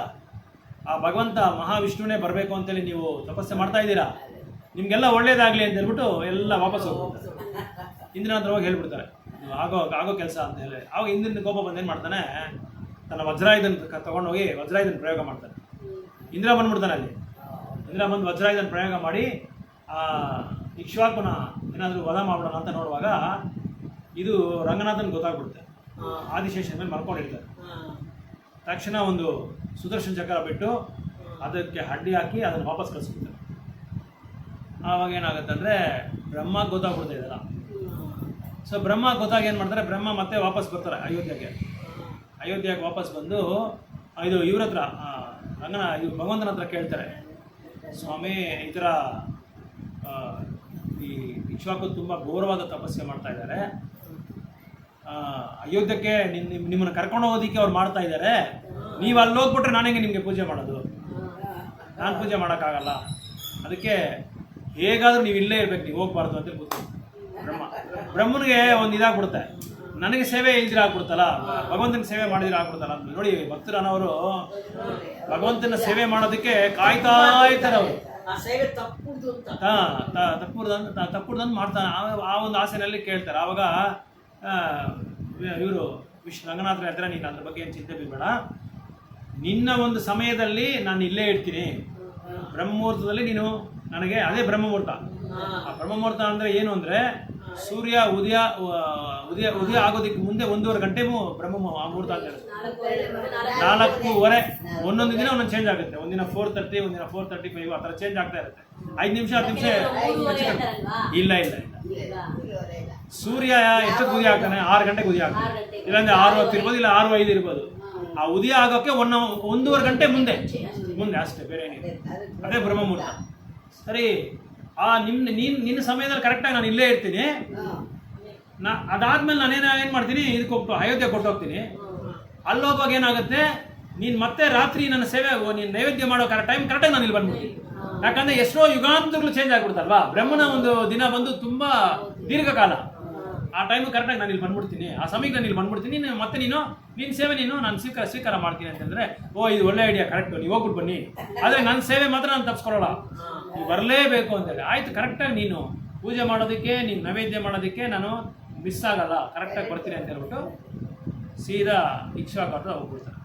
ಆ ಭಗವಂತ ಮಹಾವಿಷ್ಣುವೇ ಬರಬೇಕು ಅಂತೇಳಿ ನೀವು ತಪಸ್ಸೆ ಮಾಡ್ತಾ ಇದ್ದೀರಾ, ನಿಮಗೆಲ್ಲ ಒಳ್ಳೇದಾಗಲಿ ಅಂತ ಹೇಳ್ಬಿಟ್ಟು ಎಲ್ಲ ವಾಪಸ್ ಹೋಗ್ಬಿಡ್ತಾರೆ. ಇಂದ್ರನ ಹತ್ರ ಹೋಗಿ ಹೇಳ್ಬಿಡ್ತಾರೆ, ಆಗೋ ಕೆಲಸ ಅಂತ ಹೇಳಿ. ಆವಾಗ ಇಂದ್ರನ ಕೋಪ ಬಂದು ಏನು ಮಾಡ್ತಾನೆ, ತನ್ನ ವಜ್ರಾಯುಧನ ತೊಗೊಂಡೋಗಿ ವಜ್ರಾಯುಧನ ಪ್ರಯೋಗ ಮಾಡ್ತಾನೆ. ಇಂದ್ರ ಬಂದ್ಬಿಡ್ತಾನೆ ಅಲ್ಲಿ. ಇಂದ್ರ ಬಂದು ವಜ್ರಾಯುಧನ ಪ್ರಯೋಗ ಮಾಡಿ ಇಕ್ಷ್ವಾಕುನ ಏನಾದರೂ ವಧ ಮಾಡೋಣ ಅಂತ ನೋಡುವಾಗ ಇದು ರಂಗನಾಥನ್ ಗೊತ್ತಾಗ್ಬಿಡುತ್ತೆ. ಆದಿಶೇಷನ ಮೇಲೆ ಮಲ್ಕೊಂಡಿರ್ತಾರೆ. ತಕ್ಷಣ ಒಂದು ಸುದರ್ಶನ ಚಕ್ರ ಬಿಟ್ಟು ಅದಕ್ಕೆ ಅಡ್ಡಿ ಹಾಕಿ ಅದನ್ನು ವಾಪಸ್ ಕಳಿಸ್ಬಿಡ್ತಾರೆ. ಆವಾಗ ಏನಾಗುತ್ತೆ ಅಂದರೆ ಬ್ರಹ್ಮ ಗೊತ್ತಾಗ್ಬಿಡ್ತಾ ಇದೆಯಲ್ಲ. ಸೊ ಬ್ರಹ್ಮ ಗೊತ್ತಾಗಿ ಏನು ಮಾಡ್ತಾರೆ, ಬ್ರಹ್ಮ ಮತ್ತೆ ವಾಪಸ್ ಬರ್ತಾರೆ ಅಯೋಧ್ಯೆಗೆ ವಾಪಸ್ ಬಂದು ಇದು ಇವ್ರ ಹತ್ರ ಇವ್ರು ಭಗವಂತನ ಹತ್ರ ಕೇಳ್ತಾರೆ, ಸ್ವಾಮಿ ಈ ಥರ ಈ ಇಕ್ಷ್ವಾಕು ತುಂಬ ಘೋರವಾದ ತಪಸ್ಸೆ ಮಾಡ್ತಾ ಇದ್ದಾರೆ, ಅಯೋಧ್ಯಕ್ಕೆ ನಿಮ್ಮನ್ನು ಕರ್ಕೊಂಡು ಹೋಗೋದಕ್ಕೆ ಅವ್ರು ಮಾಡ್ತಾ ಇದ್ದಾರೆ, ನೀವು ಅಲ್ಲಿ ಹೋಗ್ಬಿಟ್ರೆ ನಾನು ಹೆಂಗೆ ನಿಮಗೆ ಪೂಜೆ ಮಾಡೋದು, ನಾನು ಪೂಜೆ ಮಾಡೋಕ್ಕಾಗಲ್ಲ, ಅದಕ್ಕೆ ಹೇಗಾದರೂ ನೀವು ಇಲ್ಲೇ ಇರ್ಬೇಕು, ನೀವು ಹೋಗ್ಬಾರ್ದು ಅಂತ ಕೂತು ಬ್ರಹ್ಮನಿಗೆ ಒಂದು ಇದಾಗ್ಬಿಡುತ್ತೆ, ನನಗೆ ಸೇವೆ ಇಲ್ದಿರ ಆಗ್ಬಿಡುತ್ತಲ್ಲ, ಭಗವಂತನ ಸೇವೆ ಮಾಡಿದ್ರೆ ಆಗ್ಬಿಡುತ್ತಲ್ಲ ಅಂತ. ನೋಡಿ ಭಕ್ತರನವರು ಭಗವಂತನ ಸೇವೆ ಮಾಡೋದಕ್ಕೆ ಕಾಯ್ತಾ ಇರ್ತಾರೆ ಅವರು, ತಪ್ಪುಡ್ದಂತ ಮಾಡ್ತಾನೆ ಆ ಒಂದು ಆಸೆನಲ್ಲಿ ಕೇಳ್ತಾರೆ. ಆವಾಗ ಇವರು ರಂಗನಾಥರು ಹೇಳ್ತಾರೆ, ನೀನು ಅದ್ರ ಬಗ್ಗೆ ಏನು ಚಿಂತೆ ಬೀಳ್ಬೇಡ, ನಿನ್ನ ಒಂದು ಸಮಯದಲ್ಲಿ ನಾನು ಇಲ್ಲೇ ಇರ್ತೀನಿ, ಬ್ರಹ್ಮಮುಹೂರ್ತದಲ್ಲಿ ನೀನು ನನಗೆ, ಅದೇ ಬ್ರಹ್ಮಮುಹೂರ್ತ. ಆ ಬ್ರಹ್ಮಮುಹೂರ್ತ ಅಂದರೆ ಏನು ಅಂದರೆ ಸೂರ್ಯ ಉದಯ ಆಗೋದಕ್ಕೆ ಮುಂದೆ 1.5 ಗಂಟೆ ಬ್ರಹ್ಮ ಮುಹೂರ್ತ ಅಂತ ಹೇಳುತ್ತೆ. 4:15 ಒಂದೊಂದು ದಿನ ಒಂದೊಂದು ಚೇಂಜ್ ಆಗುತ್ತೆ, ಒಂದಿನ 4:30, ಒಂದಿನ 4:35 ಆ ಥರ ಚೇಂಜ್ ಆಗ್ತಾ ಇರುತ್ತೆ. 5 ನಿಮಿಷ 10 ನಿಮಿಷ ಇಲ್ಲ. ಸೂರ್ಯ ಎಷ್ಟೊತ್ತು ಉದಯ ಆಗ್ತಾನೆ, 6 ಗಂಟೆಗೆ ಉದಯ ಆಗ್ತಾನೆ, ಇಲ್ಲಾಂದ್ರೆ 6:10 ಇರ್ಬೋದು, ಇಲ್ಲ 6:05 ಇರ್ಬೋದು. ಆ ಉದಯ ಆಗೋಕ್ಕೆ 1.5 ಗಂಟೆ ಮುಂದೆ ಅಷ್ಟೇ, ಬೇರೆ ಏನಿದೆ, ಅದೇ ಬ್ರಹ್ಮ ಮುಹೂರ್ತ. ಸರಿ, ನಿನ್ನ ಸಮಯದಲ್ಲಿ ಕರೆಕ್ಟಾಗಿ ನಾನು ಇಲ್ಲೇ ಇರ್ತೀನಿ, ಅದಾದ್ಮೇಲೆ ಏನು ಮಾಡ್ತೀನಿ, ಇದಕ್ಕೆ ಹೋಗ್ತು ಅಯೋಧ್ಯೆ ಕೊಟ್ಟೋಗ್ತೀನಿ. ಅಲ್ಲಿ ಹೋಗುವಾಗ ಏನಾಗುತ್ತೆ, ನೀನು ಮತ್ತೆ ರಾತ್ರಿ ನನ್ನ ಸೇವೆ ನೀನು ನೈವೇದ್ಯ ಮಾಡೋ ಕರೆಕ್ಟಾಗಿ ನಾನು ಇಲ್ಲಿ ಬಂದ್ಬಿಡ್ತೀನಿ. ಯಾಕಂದ್ರೆ ಎಷ್ಟೋ ಯುಗಾಂತಗಳು ಚೇಂಜ್ ಆಗ್ಬಿಡ್ತಲ್ವಾ, ಬ್ರಹ್ಮನ ಒಂದು ದಿನ ಬಂದು ತುಂಬಾ ದೀರ್ಘಕಾಲ, ಆ ಟೈಮ್ ಕರೆಕ್ಟಾಗಿ ನಾನು ಇಲ್ಲಿ ಬಂದ್ಬಿಡ್ತೀನಿ, ಆ ಸಮಯಕ್ಕೆ ನಾನು ಇಲ್ಲಿ ಬಂದ್ಬಿಡ್ತೀನಿ, ಮತ್ತೆ ನಿನ್ನ ಸೇವೆ ನಾನು ಸ್ವೀಕಾರ ಮಾಡ್ತೀನಿ ಅಂತಂದ್ರೆ, ಇದು ಒಳ್ಳೆ ಐಡಿಯಾ, ಕರೆಕ್ಟ್, ನೀವು ಹೋಗ್ಬಿಟ್ಟು ಬನ್ನಿ, ಆದರೆ ನನ್ನ ಸೇವೆ ಮಾತ್ರ ನಾನು ತಪ್ಪಿಸ್ಕೊಳ್ಳೋಲ್ಲ, ನೀವು ಬರಲೇಬೇಕು ಅಂತೇಳಿ. ಆಯ್ತು, ಕರೆಕ್ಟಾಗಿ ನೀನು ಪೂಜೆ ಮಾಡೋದಕ್ಕೆ, ನೀನು ನೈವೇದ್ಯ ಮಾಡೋದಕ್ಕೆ ನಾನು ಮಿಸ್ ಆಗಲ್ಲ, ಕರೆಕ್ಟಾಗಿ ಬರ್ತೀನಿ ಅಂತ ಹೇಳ್ಬಿಟ್ಟು ಸೀದಾ ಇಕ್ಷ್ವಾಕು ಹತ್ರ ಹೋಗ್ಬಿಡ್ತಾರೆ.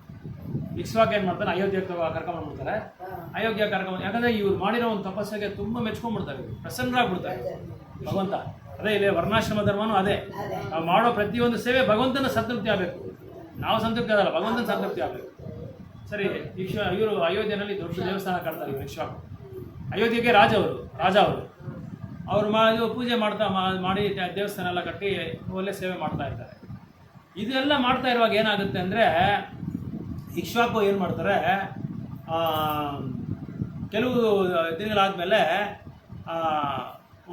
ಇಕ್ಷ್ವಾಕು ಏನು ಮಾಡ್ತಾರೆ, ಅಯೋಧ್ಯೆಗೆ ಕರ್ಕೊಂಡ್ಬಂದ್ಬಿಡ್ತಾರೆ. ಅಯೋಧ್ಯೆ ಯಾಕಂದ್ರೆ ಇವ್ರು ಮಾಡಿರೋ ಒಂದು ತಪಸ್ಸಿಗೆ ತುಂಬ ಮೆಚ್ಕೊಂಡ್ಬಿಡ್ತಾರೆ, ಪ್ರಸನ್ನರಾಗ್ಬಿಡ್ತಾರೆ ಭಗವಂತ. ಅದೇ ಇಲ್ಲಿ ವರ್ಣಾಶ್ರಮ ಧರ್ಮನೂ ಅದೇ, ನಾವು ಮಾಡೋ ಪ್ರತಿಯೊಂದು ಸೇವೆ ಭಗವಂತನ ಸಂತೃಪ್ತಿ ಆಗಬೇಕು, ನಾವು ಸಂತೃಪ್ತಿ ಆಗಲ್ಲ, ಭಗವಂತನ ಸಂತೃಪ್ತಿ ಆಗಬೇಕು. ಸರಿ, ಇವರು ಅಯೋಧ್ಯೆಯಲ್ಲಿ ದೊಡ್ಡ ದೇವಸ್ಥಾನ ಕಟ್ತಾರೆ ಇವರು ಇಕ್ಷ್ವಾಕು. ಅಯೋಧ್ಯೆಗೆ ರಾಜ ಅವರು ಪೂಜೆ ಮಾಡಿ ದೇವಸ್ಥಾನ ಎಲ್ಲ ಕಟ್ಟಿ ಒಳ್ಳೆ ಸೇವೆ ಮಾಡ್ತಾ ಇರ್ತಾರೆ. ಇದೆಲ್ಲ ಮಾಡ್ತಾ ಇರುವಾಗ ಏನಾಗುತ್ತೆ ಅಂದರೆ, ಇಕ್ಷ್ವಾಕು ಏನು ಮಾಡ್ತಾರೆ, ಕೆಲವು ದಿನಗಳಾದಮೇಲೆ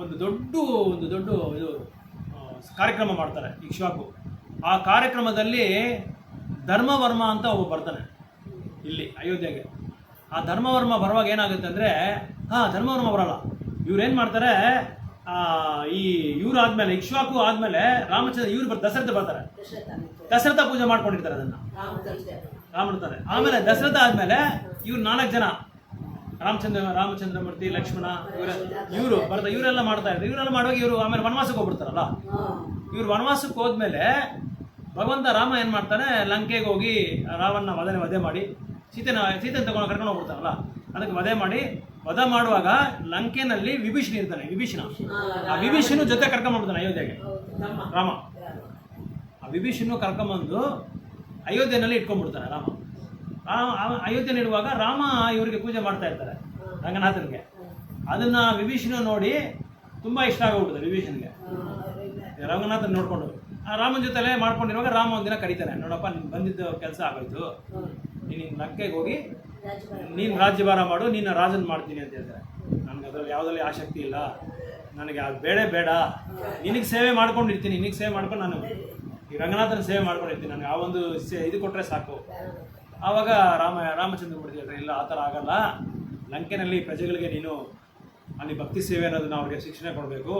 ಒಂದು ದೊಡ್ಡ ಇದು ಕಾರ್ಯಕ್ರಮ ಮಾಡ್ತಾರೆ ಇಕ್ಷ್ವಾಕು. ಆ ಕಾರ್ಯಕ್ರಮದಲ್ಲಿ ಧರ್ಮವರ್ಮ ಅಂತ ಒಬ್ಬ ಬರ್ತಾನೆ ಇಲ್ಲಿ ಅಯೋಧ್ಯೆಗೆ. ಆ ಧರ್ಮವರ್ಮ ಬರುವಾಗ ಏನಾಗುತ್ತೆ ಅಂದರೆ, ಧರ್ಮವರ್ಮ ಬರಲ್ಲ, ಇವ್ರೇನು ಮಾಡ್ತಾರೆ, ಇವ್ರು ಆದಮೇಲೆ ಇಕ್ಷ್ವಾಕು ಆದಮೇಲೆ ರಾಮಚಂದ್ರ ಇವ್ರು ದಶರಥ ಬರ್ತಾರೆ, ದಶರಥ ಪೂಜೆ ಮಾಡ್ಕೊಂಡಿರ್ತಾರೆ, ಅದನ್ನು ರಾಮಡ್ತಾರೆ. ಆಮೇಲೆ ದಶರಥ ಆದಮೇಲೆ ಇವ್ರು 4 ಜನ, ರಾಮಚಂದ್ರ ಮೂರ್ತಿ, ಲಕ್ಷ್ಮಣ, ಇವರು ಬರ್ತಾರೆ, ಇವರೆಲ್ಲ ಮಾಡ್ತಾ ಇರ್ತಾರೆ. ಇವರೆಲ್ಲ ಮಾಡುವಾಗ ಇವರು ಆಮೇಲೆ ವನವಾಸಕ್ಕೆ ಹೋಗ್ಬಿಡ್ತಾರಲ್ಲ, ಇವ್ರು ವನವಾಸಕ್ಕೆ ಹೋದ್ಮೇಲೆ ಭಗವಂತ ರಾಮ ಏನು ಮಾಡ್ತಾನೆ, ಲಂಕೆಗೆ ಹೋಗಿ ರಾವಣನ ವಧೆ ಮಾಡಿ ಸೀತೆನ ಕರ್ಕೊಂಡು ಹೋಗ್ಬಿಡ್ತಾರಲ್ಲ, ಅದಕ್ಕೆ ವಧ ಮಾಡುವಾಗ ಲಂಕೆನಲ್ಲಿ ವಿಭೀಷಣ ಇರ್ತಾನೆ, ಆ ವಿಭೀಷಣ ಜೊತೆ ಕರ್ಕೊಂಡ್ಬಿಡ್ತಾನೆ ಅಯೋಧ್ಯೆಗೆ ರಾಮ. ಆ ವಿಭೀಷಣ ಕರ್ಕೊಂಬಂದು ಅಯೋಧ್ಯೆನಲ್ಲಿ ಇಟ್ಕೊಂಡ್ಬಿಡ್ತಾನೆ ರಾಮ. ಅಯೋಧ್ಯೆಯಲ್ಲಿರುವಾಗ ರಾಮ ಇವರಿಗೆ ಪೂಜೆ ಮಾಡ್ತಾ ಇರ್ತಾರೆ, ರಂಗನಾಥನಿಗೆ. ಅದನ್ನ ವಿಭೀಷಣ ನೋಡಿ ತುಂಬ ಇಷ್ಟ ಆಗೋಗ್ಬಿಡ್ತಾರೆ ವಿಭೀಷಣಿಗೆ, ರಂಗನಾಥನ ನೋಡ್ಕೊಂಡು. ಆ ರಾಮನ ಜೊತೆಲೆ ಮಾಡ್ಕೊಂಡಿರುವಾಗ ರಾಮ ಒಂದಿನ ಕರೀತಾನೆ, ನೋಡಪ್ಪ ನೀನು ಬಂದಿದ್ದು ಕೆಲಸ ಆಗೋಯ್ತು, ನೀನು ಲಂಕೆಗೆ ಹೋಗಿ ನೀನು ರಾಜ್ಯಭಾರ ಮಾಡು, ನೀನು ರಾಜನ್ ಮಾಡ್ತೀನಿ ಅಂತ ಹೇಳ್ತಾರೆ. ನನಗೆ ಅದರಲ್ಲಿ ಯಾವುದರಲ್ಲಿ ಆಸಕ್ತಿ ಇಲ್ಲ, ನನಗೆ ಅದು ಬೇಡ, ನಿನಗೆ ಸೇವೆ ಮಾಡ್ಕೊಂಡಿರ್ತೀನಿ, ನಿನಗೆ ಸೇವೆ ಮಾಡ್ಕೊಂಡು ನಾನು ಈ ರಂಗನಾಥನ ಸೇವೆ ಮಾಡ್ಕೊಂಡಿರ್ತೀನಿ, ನನಗೆ ಆ ಒಂದು ಇದು ಕೊಟ್ಟರೆ ಸಾಕು. ಆವಾಗ ರಾಮಚಂದ್ರ ಮೂರ್ತಿ ಹೇಳ್ತಾರೆ, ಇಲ್ಲ ಆ ಥರ ಆಗಲ್ಲ, ಲಂಕೆನಲ್ಲಿ ಪ್ರಜೆಗಳಿಗೆ ನೀನು ಅಲ್ಲಿ ಭಕ್ತಿ ಸೇವೆ ಅನ್ನೋದನ್ನ ಅವ್ರಿಗೆ ಶಿಕ್ಷಣ ಕೊಡಬೇಕು,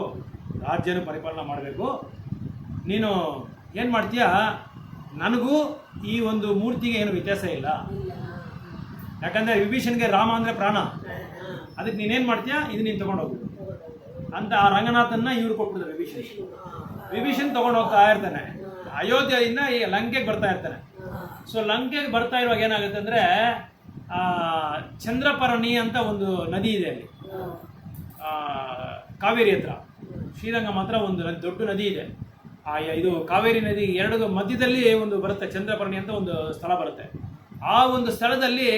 ರಾಜ್ಯನೂ ಪರಿಪಾಲನೆ ಮಾಡಬೇಕು, ನೀನು ಏನು ಮಾಡ್ತೀಯಾ, ನನಗೂ ಈ ಒಂದು ಮೂರ್ತಿಗೆ ಏನು ವ್ಯತ್ಯಾಸ ಇಲ್ಲ, ಯಾಕಂದರೆ ವಿಭೀಷಣ್ಗೆ ರಾಮ ಅಂದರೆ ಪ್ರಾಣ, ಅದಕ್ಕೆ ನೀನೇನು ಮಾಡ್ತೀಯಾ, ಇದು ನೀನು ತೊಗೊಂಡೋಗು ಅಂತ ಆ ರಂಗನಾಥನ್ನ ಇವ್ರು ಕೊಟ್ಬಿಡ್ತಾರೆ. ವಿಭೀಷಣ್ ತೊಗೊಂಡು ಹೋಗ್ತಾ ಇರ್ತಾನೆ, ಅಯೋಧ್ಯೆಯಿಂದ ಈ ಲಂಕೆಗೆ ಬರ್ತಾ ಇರ್ತಾನೆ. ಸೊ ಲಂಕೆಗೆ ಬರ್ತಾ ಇರುವಾಗ ಏನಾಗುತ್ತೆ ಅಂದರೆ, ಚಂದ್ರಪರ್ಣಿ ಅಂತ ಒಂದು ನದಿ ಇದೆ ಅಲ್ಲಿ, ಕಾವೇರಿ ಹತ್ರ, ಶ್ರೀರಂಗಂ ಹತ್ರ ಒಂದು ದೊಡ್ಡ ನದಿ ಇದೆ. ಇದು ಕಾವೇರಿ ನದಿ ಎರಡು ಮಧ್ಯದಲ್ಲಿ ಒಂದು ಬರುತ್ತೆ, ಚಂದ್ರಪರ್ಣಿ ಅಂತ ಒಂದು ಸ್ಥಳ ಬರುತ್ತೆ. ಆ ಒಂದು ಸ್ಥಳದಲ್ಲಿ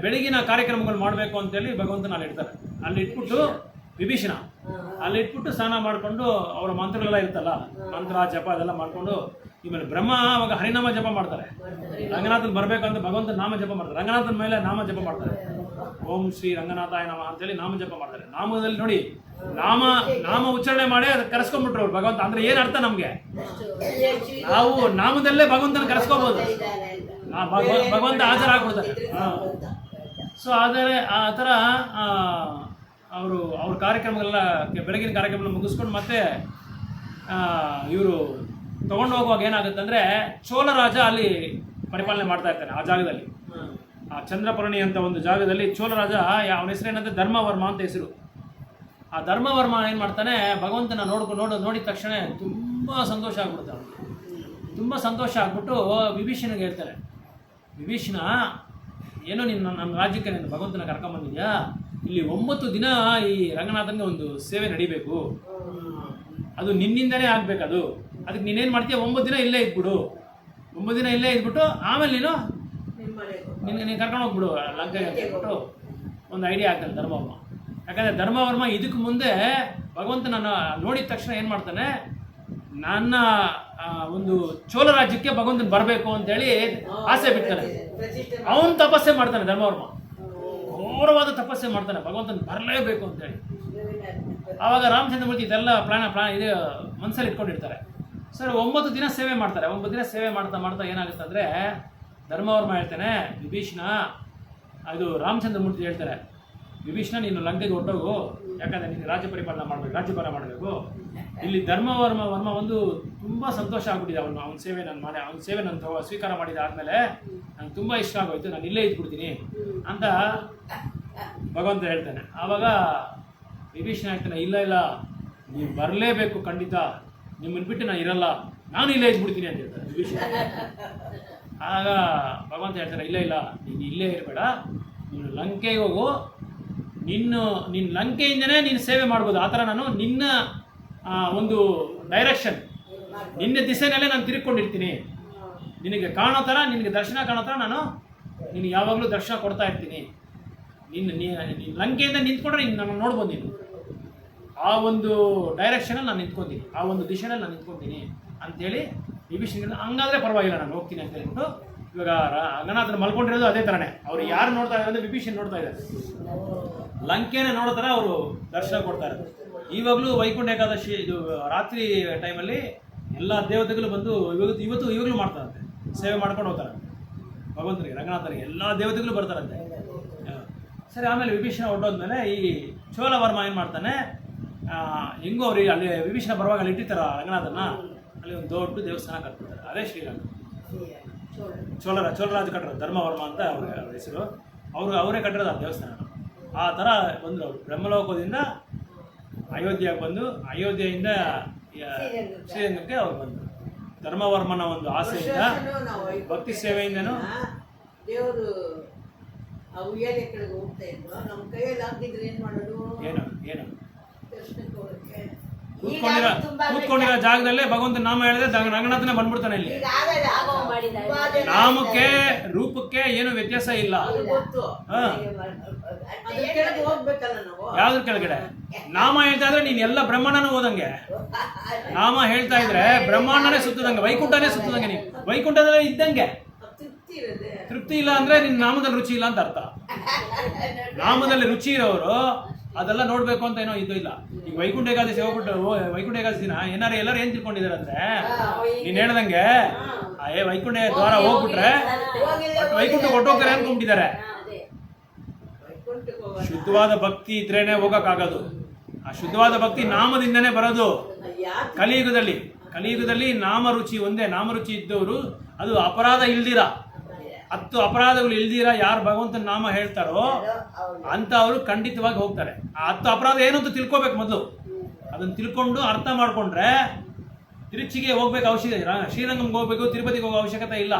ಬೆಳಗಿನ ಕಾರ್ಯಕ್ರಮಗಳು ಮಾಡಬೇಕು ಅಂತೇಳಿ ಭಗವಂತನ ಅಲ್ಲಿ ಇಡ್ತಾರೆ. ಅಲ್ಲಿ ಇಟ್ಬಿಟ್ಟು ವಿಭೀಷಣ ಅಲ್ಲಿ ಇಟ್ಬಿಟ್ಟು ಸ್ನಾನ ಮಾಡಿಕೊಂಡು ಅವರ ಮಂತ್ರಗಳೆಲ್ಲ ಇರ್ತಲ್ಲ, ಮಂತ್ರ ಜಪ ಅದೆಲ್ಲ ಮಾಡಿಕೊಂಡು, ಆಮೇಲೆ ಬ್ರಹ್ಮ ಅವಾಗ ಹರಿನಾಮ ಜಪ ಮಾಡ್ತಾರೆ. ರಂಗನಾಥನ್ ಬರಬೇಕು ಅಂತ ಭಗವಂತನ ನಾಮ ಜಪ ಮಾಡ್ತಾರೆ. ರಂಗನಾಥನ ಮೇಲೆ ನಾಮ ಜಪ ಮಾಡ್ತಾರೆ. ಓಂ ಶ್ರೀ ರಂಗನಾಥಾಯ ನಮಃ ಅಂತೇಳಿ ನಾಮ ಜಪ ಮಾಡ್ತಾರೆ. ನಾಮದಲ್ಲಿ ನೋಡಿ, ನಾಮ ಉಚ್ಚಾರಣೆ ಮಾಡಿ ಅದಕ್ಕೆ ಕರೆಸ್ಕೊಂಡ್ಬಿಟ್ರು ಅವ್ರು ಭಗವಂತ. ಅಂದ್ರೆ ಏನ್ ಅರ್ಥ ನಮ್ಗೆ? ನಾವು ನಾಮದಲ್ಲೇ ಭಗವಂತನ ಕರೆಸ್ಕೋಬಹುದು. ಭಗವಂತ ಹಾಜರ ಆಗ್ಬಿಡ್ತಾರೆ. ಸೊ ಆದರೆ ಆ ಥರ ಅವರು ಅವ್ರ ಕಾರ್ಯಕ್ರಮಗಳೆಲ್ಲ ಬೆಳಗಿನ ಕಾರ್ಯಕ್ರಮ ಮುಗಿಸ್ಕೊಂಡು ಮತ್ತೆ ಇವರು ತಗೊಂಡು ಹೋಗುವಾಗ ಏನಾಗುತ್ತೆ ಅಂದರೆ, ಚೋಳರಾಜ ಅಲ್ಲಿ ಪರಿಪಾಲನೆ ಮಾಡ್ತಾ ಇರ್ತಾನೆ ಆ ಜಾಗದಲ್ಲಿ. ಆ ಚಂದ್ರಪರ್ಣಿ ಅಂತ ಒಂದು ಜಾಗದಲ್ಲಿ ಚೋಳರಾಜ, ಅವನ ಹೆಸರು ಏನಂದ್ರೆ ಧರ್ಮವರ್ಮ ಅಂತ ಹೆಸರು. ಆ ಧರ್ಮವರ್ಮ ಏನು ಮಾಡ್ತಾನೆ, ಭಗವಂತನ ನೋಡಿದ ತಕ್ಷಣ ತುಂಬ ಸಂತೋಷ ಆಗ್ಬಿಡುತ್ತೆ ಅವನಿಗೆ. ತುಂಬ ಸಂತೋಷ ಆಗ್ಬಿಟ್ಟು ವಿಭೀಷಣಿಗೆ ಹೇಳ್ತಾರೆ, ವಿಭೀಷಣ ಏನೋ ನೀನು ನನ್ನ ರಾಜ್ಯಕ್ಕೆ ನೀನು ಭಗವಂತನ ಕರ್ಕೊಂಬಂದಿದ್ಯಾ, ಇಲ್ಲಿ 9 ದಿನ ಈ ರಂಗನಾಥನಿಗೆ ಒಂದು ಸೇವೆ ನಡಿಬೇಕು, ಅದು ನಿನ್ನಿಂದನೇ ಆಗ್ಬೇಕದು. ಅದಕ್ಕೆ ನೀನೇನು ಮಾಡ್ತೀಯ, 9 ದಿನ ಇಲ್ಲೇ ಇದ್ಬಿಡು. 9 ದಿನ ಇಲ್ಲೇ ಇದ್ಬಿಟ್ಟು ಆಮೇಲೆ ನೀನು ಕರ್ಕೊಂಡು ಹೋಗ್ಬಿಡು ಲಂಕೆಗೆ ಅಂತ ಹೇಳ್ಬಿಟ್ಟು ಒಂದು ಐಡಿಯಾ ಆಗ್ತಾನೆ ಧರ್ಮವರ್ಮ. ಯಾಕಂದರೆ ಧರ್ಮವರ್ಮ ಇದಕ್ಕೆ ಮುಂದೆ ಭಗವಂತನ ನೋಡಿದ ತಕ್ಷಣ ಏನು ಮಾಡ್ತಾನೆ, ನನ್ನ ಒಂದು ಚೋಳ ರಾಜ್ಯಕ್ಕೆ ಭಗವಂತನ ಬರಬೇಕು ಅಂತೇಳಿ ಆಸೆ ಬಿಡ್ತಾನೆ. ಅವನು ತಪಸ್ಸೆ ಮಾಡ್ತಾನೆ ಧರ್ಮವರ್ಮ, ಘೋರವಾದ ತಪಸ್ಸೆ ಮಾಡ್ತಾನೆ, ಭಗವಂತನ ಬರಲೇಬೇಕು ಅಂತೇಳಿ. ಆವಾಗ ರಾಮಚಂದ್ರಮೂರ್ತಿ ಇದೆಲ್ಲ ಪ್ಲಾನ್ ಇದು ಮನಸ್ಸಲ್ಲಿ ಇಟ್ಕೊಂಡಿರ್ತಾರೆ. ಸರ್ 9 ದಿನ ಸೇವೆ ಮಾಡ್ತಾರೆ. 9 ದಿನ ಸೇವೆ ಮಾಡ್ತಾ ಏನಾಗುತ್ತೆ ಅಂದರೆ, ಧರ್ಮವರ್ಮ ಹೇಳ್ತಾನೆ, ವಿಭೀಷಣ, ಅದು ರಾಮಚಂದ್ರಮೂರ್ತಿ ಹೇಳ್ತಾರೆ, ವಿಭೀಷಣ ನೀನು ಲಂಕೆಗೆ ಹೊರಟೋಗು, ಯಾಕಂದರೆ ನೀನು ರಾಜ್ಯಭಾರ ಮಾಡಬೇಕು. ಇಲ್ಲಿ ಧರ್ಮವರ್ಮ ಒಂದು ತುಂಬ ಸಂತೋಷ ಆಗ್ಬಿಟ್ಟಿದೆ. ಅವನ ಸೇವೆ ನಾನು ಸ್ವೀಕಾರ ಮಾಡಿದ ಆದಮೇಲೆ ನಂಗೆ ತುಂಬ ಇಷ್ಟ ಆಗೋಯ್ತು, ನಾನು ಇಲ್ಲೇ ಇದ್ಬಿಡ್ತೀನಿ ಅಂತ ಭಗವಂತ ಹೇಳ್ತಾನೆ. ಆವಾಗ ವಿಭೀಷಣ ಹೇಳ್ತಾನೆ, ಇಲ್ಲ ನೀವು ಬರಲೇಬೇಕು, ಖಂಡಿತ ನಿಮ್ಮನ್ನು ಬಿಟ್ಟು ನಾನು ಇರಲ್ಲ, ನಾನು ಇಲ್ಲೇ ಇದ್ಬಿಡ್ತೀನಿ ಅಂತ ಹೇಳ್ತಾರೆ ವಿಭೀಷಣ. ಆಗ ಭಗವಂತ ಹೇಳ್ತಾರೆ, ಇಲ್ಲ ನೀನು ಇಲ್ಲೇ ಇರಬೇಡ, ನೀನು ಲಂಕೆಗೆ ಹೋಗು, ನಿನ್ನ ಲಂಕೆಯಿಂದನೇ ನೀನು ಸೇವೆ ಮಾಡ್ಬೋದು. ಆ ಥರ ನಾನು ನಿನ್ನ ಒಂದು ಡೈರೆಕ್ಷನ್, ನಿನ್ನ ದಿಸೆನಲ್ಲೇ ನಾನು ತಿರುಗಿಕೊಂಡಿರ್ತೀನಿ. ನಿನಗೆ ಕಾಣೋ ಥರ, ನಿನಗೆ ದರ್ಶನ ಕಾಣೋ ಥರ ನಾನು ನಿನಗೆ ಯಾವಾಗಲೂ ದರ್ಶನ ಕೊಡ್ತಾ ಇರ್ತೀನಿ. ನೀನು ಲಂಕೆಯಿಂದ ನಿಂತ್ಕೊಂಡ್ರೆ ನಾನು ನೋಡ್ಬೋದು, ನೀನು ಆ ಒಂದು ಡೈರೆಕ್ಷನಲ್ಲಿ ನಾನು ನಿಂತ್ಕೊತೀನಿ, ಆ ಒಂದು ದಿಶೆನಲ್ಲಿ ನಾನು ನಿಂತ್ಕೊತೀನಿ ಅಂತೇಳಿ ವಿಭೀಷಣ ಹಂಗಾದ್ರೆ ಪರವಾಗಿಲ್ಲ ನಾನು ಹೋಗ್ತೀನಿ ಅಂತ ಹೇಳ್ಬಿಟ್ಟು, ಇವಾಗ ರಂಗನಾಥನ ಮಲ್ಕೊಂಡಿರೋದು ಅದೇ ಥರನೇ. ಅವ್ರು ಯಾರು ನೋಡ್ತಾ ಇದ್ದಾರೆ ಅಂದರೆ ವಿಭೀಷಣ ನೋಡ್ತಾ ಇದ್ದಾರೆ, ಲಂಕೆನೇ ನೋಡೋ ಥರ ಅವರು ದರ್ಶನ ಕೊಡ್ತಾ ಇದ್ದಾರೆ. ಇವಾಗಲೂ ವೈಕುಂಠ ಏಕಾದಶಿ ಇದು ರಾತ್ರಿ ಟೈಮಲ್ಲಿ ಎಲ್ಲ ದೇವತೆಗಳು ಬಂದು ಇವಾಗಲೂ ಮಾಡ್ತಾರಂತೆ, ಸೇವೆ ಮಾಡ್ಕೊಂಡು ಹೋಗ್ತಾರೆ ಭಗವಂತನಿಗೆ, ರಂಗನಾಥನಿಗೆ ಎಲ್ಲ ದೇವತೆಗಳು ಬರ್ತಾರಂತೆ. ಸರಿ, ಆಮೇಲೆ ವಿಭೀಷಣ ಹೊರಟೋದ್ಮೇಲೆ ಈ ಚೋಳವರ್ಮ ಏನು ಮಾಡ್ತಾನೆ, ಹೆಂಗೋ ಅವ್ರಿಗೆ ಅಲ್ಲಿ ವಿಭೀಷಣ ಬರುವಾಗ ಅಲ್ಲಿ ಇಟ್ಟಿರ್ತಾರ ರಂಗನಾಥನ, ಅಲ್ಲಿ ಒಂದು ದೊಡ್ಡ ದೇವಸ್ಥಾನ ಕಟ್ಬಿಡ್ತಾರೆ. ಅದೇ ಶ್ರೀರಂಗ. ಚೋಳರಾಜ ಕಟ್ಟಿರೋದು ಧರ್ಮವರ್ಮ ಅಂತ ಅವ್ರ ಹೆಸರು. ಅವರೇ ಕಟ್ಟಿರೋದು ಆ ದೇವಸ್ಥಾನ. ಆ ಥರ ಬಂದರು ಅವರು ಬ್ರಹ್ಮಲೋಕದಿಂದ ಅಯೋಧ್ಯೆಗೆ ಬಂದು, ಅಯೋಧ್ಯೆಯಿಂದ ಶ್ರೀರಂಗಕ್ಕೆ ಅವ್ರು ಬಂದರು. ಧರ್ಮವರ್ಮನ ಒಂದು ಆಸೆಯಿಂದ, ಭಕ್ತಿ ಸೇವೆಯಿಂದನೂ ದೇವರು ಉಯ್ಯಾಲೆ ಕಡೆಗೆ ಹೋಗ್ತಾ ಇದ್ರು. ನಮ್ಮ ಕೈಯಲ್ಲಿ ಆಗಿದ್ರೆ ಏನು ಮಾಡೋದು? ಏನು ಕೂತ್ಕೊಂಡಿರೋ ಜಾಗದಲ್ಲೇ ಭಗವಂತ ನಾಮ ಹೇಳಿದ್ರೆ ರಂಗನಾಥನೇ ಬಂದ್ಬಿಡ್ತಾನೆ. ಇಲ್ಲಿ ನಾಮಕ್ಕೆ ರೂಪಕ್ಕೆ ಏನು ವ್ಯತ್ಯಾಸ ಇಲ್ಲ. ಯಾವ್ದ್ರ ಕೆಳಗಡೆ ನಾಮ ಹೇಳ್ತಾ ಇದ್ರೆ ನೀನ್ ಎಲ್ಲ ಬ್ರಹ್ಮಾಂಡನೂ ಓದಂಗೆ, ನಾಮ ಹೇಳ್ತಾ ಇದ್ರೆ ಬ್ರಹ್ಮಾಂಡನೇ ಸುತ್ತದಂಗೆ, ವೈಕುಂಠನೇ ಸುತ್ತದಂಗೆ. ನೀನು ವೈಕುಂಠದಲ್ಲೇ ಇದ್ದಂಗೆ. ತೃಪ್ತಿ ಇಲ್ಲ ಅಂದ್ರೆ ನಿನ್ ನಾಮದಲ್ಲಿ ರುಚಿ ಇಲ್ಲ ಅಂತ ಅರ್ಥ. ನಾಮದಲ್ಲಿ ರುಚಿ ಇರೋರು ಅದೆಲ್ಲ ನೋಡ್ಬೇಕು ಅಂತ ಏನೋ ಇದು ಇಲ್ಲ. ಈಗ ವೈಕುಂಠ ಏಕಾದಶಿ ಹೋಗ್ಬಿಟ್ಟು, ವೈಕುಂಠ ಏಕಾದಶಿ ದಿನ ಎಲ್ಲರೂ ಏನ್ ತಿಳ್ಕೊಂಡಿದ್ದಾರೆ ಅಂದ್ರೆ, ನೀನ್ ಹೇಳ್ದಂಗೆ ವೈಕುಂಠ ದ್ವಾರ ಹೋಗ್ಬಿಟ್ರೆ ವೈಕುಂಠ ಹೊಟ್ಟೋಗ್ತಾರೆ ಅನ್ಕೊಂಡ್ಬಿಟ್ಟಿದ್ದಾರೆ. ಶುದ್ಧವಾದ ಭಕ್ತಿ ಇದ್ರೇನೆ ಹೋಗಕ್ಕಾಗೋದು. ಆ ಶುದ್ಧವಾದ ಭಕ್ತಿ ನಾಮದಿಂದನೇ ಬರೋದು. ಕಲಿಯುಗದಲ್ಲಿ ನಾಮ ರುಚಿ ಒಂದೇ. ನಾಮ ರುಚಿ ಇದ್ದವರು, ಅದು ಅಪರಾಧ ಇಲ್ದಿರ, 10 ಅಪರಾಧಗಳು ಇಲ್ದಿರ ಯಾರು ಭಗವಂತನ ನಾಮ ಹೇಳ್ತಾರೋ ಅಂತ ಅವರು ಖಂಡಿತವಾಗಿ ಹೋಗ್ತಾರೆ. ಆ 10 ಅಪರಾಧ ಏನು ಅಂತ ತಿಳ್ಕೊಬೇಕು ಮೊದಲು. ಅದನ್ನು ತಿಳ್ಕೊಂಡು ಅರ್ಥ ಮಾಡ್ಕೊಂಡ್ರೆ ತಿರುಚಿಗೆ ಹೋಗ್ಬೇಕು ಅವಶ್ಯಕತೆ, ಶ್ರೀರಂಗಂಗೆ ಹೋಗ್ಬೇಕು, ತಿರುಪತಿಗೆ ಹೋಗೋ ಅವಶ್ಯಕತೆ ಇಲ್ಲ.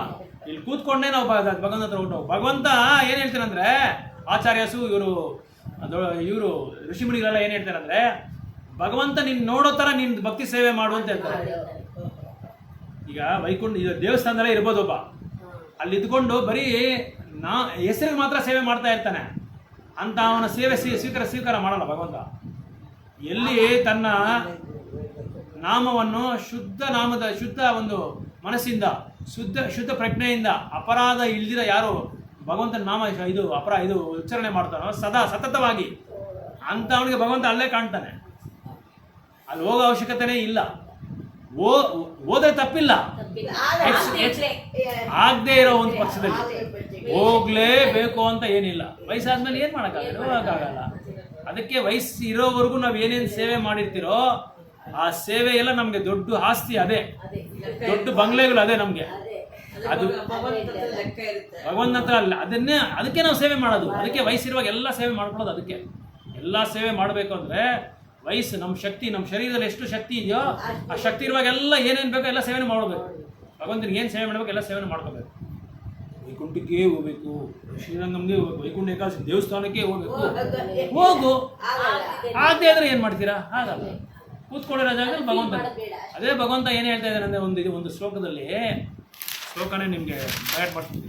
ಇಲ್ಲಿ ಕೂತ್ಕೊಂಡೇ ನಾವು ಭಗವಂತ ಹತ್ರ ಹೊರಟು. ಭಗವಂತ ಏನು ಹೇಳ್ತಾರಂದ್ರೆ, ಆಚಾರ್ಯಸು ಇವರು ಋಷಿಮುನಿಗಳೆಲ್ಲ ಏನು ಹೇಳ್ತಾರೆ ಅಂದ್ರೆ, ಭಗವಂತ ನೀನು ನೋಡೋ ಥರ ನೀನು ಭಕ್ತಿ ಸೇವೆ ಮಾಡು ಅಂತ ಹೇಳ್ತಾರೆ. ಈಗ ವೈಕುಂಠ ಇದು ದೇವಸ್ಥಾನದಲ್ಲೇ ಇರ್ಬೋದು ಒಬ್ಬ, ಅಲ್ಲಿ ಇದ್ಕೊಂಡು ಬರೀ ಹೆಸರಿಗೆ ಮಾತ್ರ ಸೇವೆ ಮಾಡ್ತಾ ಇರ್ತಾನೆ ಅಂತ ಅವನ ಸೇವೆ ಸ್ವೀಕಾರ ಮಾಡಲ್ಲ ಭಗವಂತ. ಎಲ್ಲಿ ತನ್ನ ನಾಮವನ್ನು ಶುದ್ಧ ಒಂದು ಮನಸ್ಸಿಂದ ಶುದ್ಧ ಪ್ರಜ್ಞೆಯಿಂದ ಅಪರಾಧ ಇಲ್ದಿರ ಯಾರು ಭಗವಂತನ ನಾಮ ಇದು ಉಚ್ಚಾರಣೆ ಮಾಡ್ತಾನೋ ಸತತವಾಗಿ ಅಂತ ಅವನಿಗೆ ಭಗವಂತ ಅಲ್ಲೇ ಕಾಣ್ತಾನೆ. ಅಲ್ಲಿ ಹೋಗೋ ಅವಶ್ಯಕತೆನೇ ಇಲ್ಲ. ಹೋದ್ರೆ ತಪ್ಪಿಲ್ಲ, ಆಗದೆ ಇರೋ ಒಂದು ಪಕ್ಷದಲ್ಲಿ ಹೋಗ್ಲೇಬೇಕು ಅಂತ ಏನಿಲ್ಲ. ವಯಸ್ಸಾದ್ಮೇಲೆ ಏನ್ ಮಾಡೋಕ್ಕಾಗಲ್ಲ. ಅದಕ್ಕೆ ವಯಸ್ಸು ಇರೋವರೆಗೂ ನಾವ್ ಏನೇನು ಸೇವೆ ಮಾಡಿರ್ತೀರೋ ಆ ಸೇವೆ ಎಲ್ಲ ನಮ್ಗೆ ದೊಡ್ಡ ಆಸ್ತಿ, ಅದೇ ದೊಡ್ಡ ಬಂಗ್ಲೆಗಳು, ಅದೇ ನಮ್ಗೆ. ಅದು ಭಗವಂತನ ಹತ್ರ ಅಲ್ಲ, ಅದಕ್ಕೆ ನಾವು ಸೇವೆ ಮಾಡೋದು. ಅದಕ್ಕೆ ವಯಸ್ಸಿರುವಾಗ ಎಲ್ಲ ಸೇವೆ ಮಾಡ್ಕೊಳ್ಳೋದು. ಅದಕ್ಕೆ ಎಲ್ಲ ಸೇವೆ ಮಾಡಬೇಕು ಅಂದ್ರೆ ವಯಸ್ಸು ನಮ್ಮ ಶಕ್ತಿ, ನಮ್ಮ ಶರೀರದಲ್ಲಿ ಎಷ್ಟು ಶಕ್ತಿ ಇದೆಯೋ ಆ ಶಕ್ತಿ ಇರುವಾಗ ಎಲ್ಲ ಏನೇನು ಬೇಕೋ ಎಲ್ಲ ಸೇವೆ ಮಾಡಬೇಕು. ಭಗವಂತನಿಗೆ ಏನು ಸೇವೆ ಮಾಡಬೇಕು ಎಲ್ಲ ಸೇವೆ ಮಾಡ್ಕೋಬೇಕು. ವೈಕುಂಠಕ್ಕೆ ಹೋಗ್ಬೇಕು, ಶ್ರೀರಂಗಂಗೆ ಹೋಗ್ಬೇಕು, ವೈಕುಂಠ ಏಕಾದಶಿ ದೇವಸ್ಥಾನಕ್ಕೆ ಹೋಗ್ಬೇಕು, ಹೋಗು. ಆಗದೆ ಆದ್ರೆ ಏನ್ ಮಾಡ್ತೀರಾ? ಆಗಲ್ಲ. ಕೂತ್ಕೊಂಡಿರೋ ಜಾಗದಲ್ಲಿ ಭಗವಂತ, ಅದೇ ಭಗವಂತ ಏನು ಹೇಳ್ತಾ ಇದ್ದಾರೆ ಅಂದ್ರೆ ಒಂದು ಶ್ಲೋಕದಲ್ಲಿ, ಶ್ಲೋಕನೇ ನಿಮಗೆ ಗೈಡ್ ಮಾಡ್ತೀನಿ.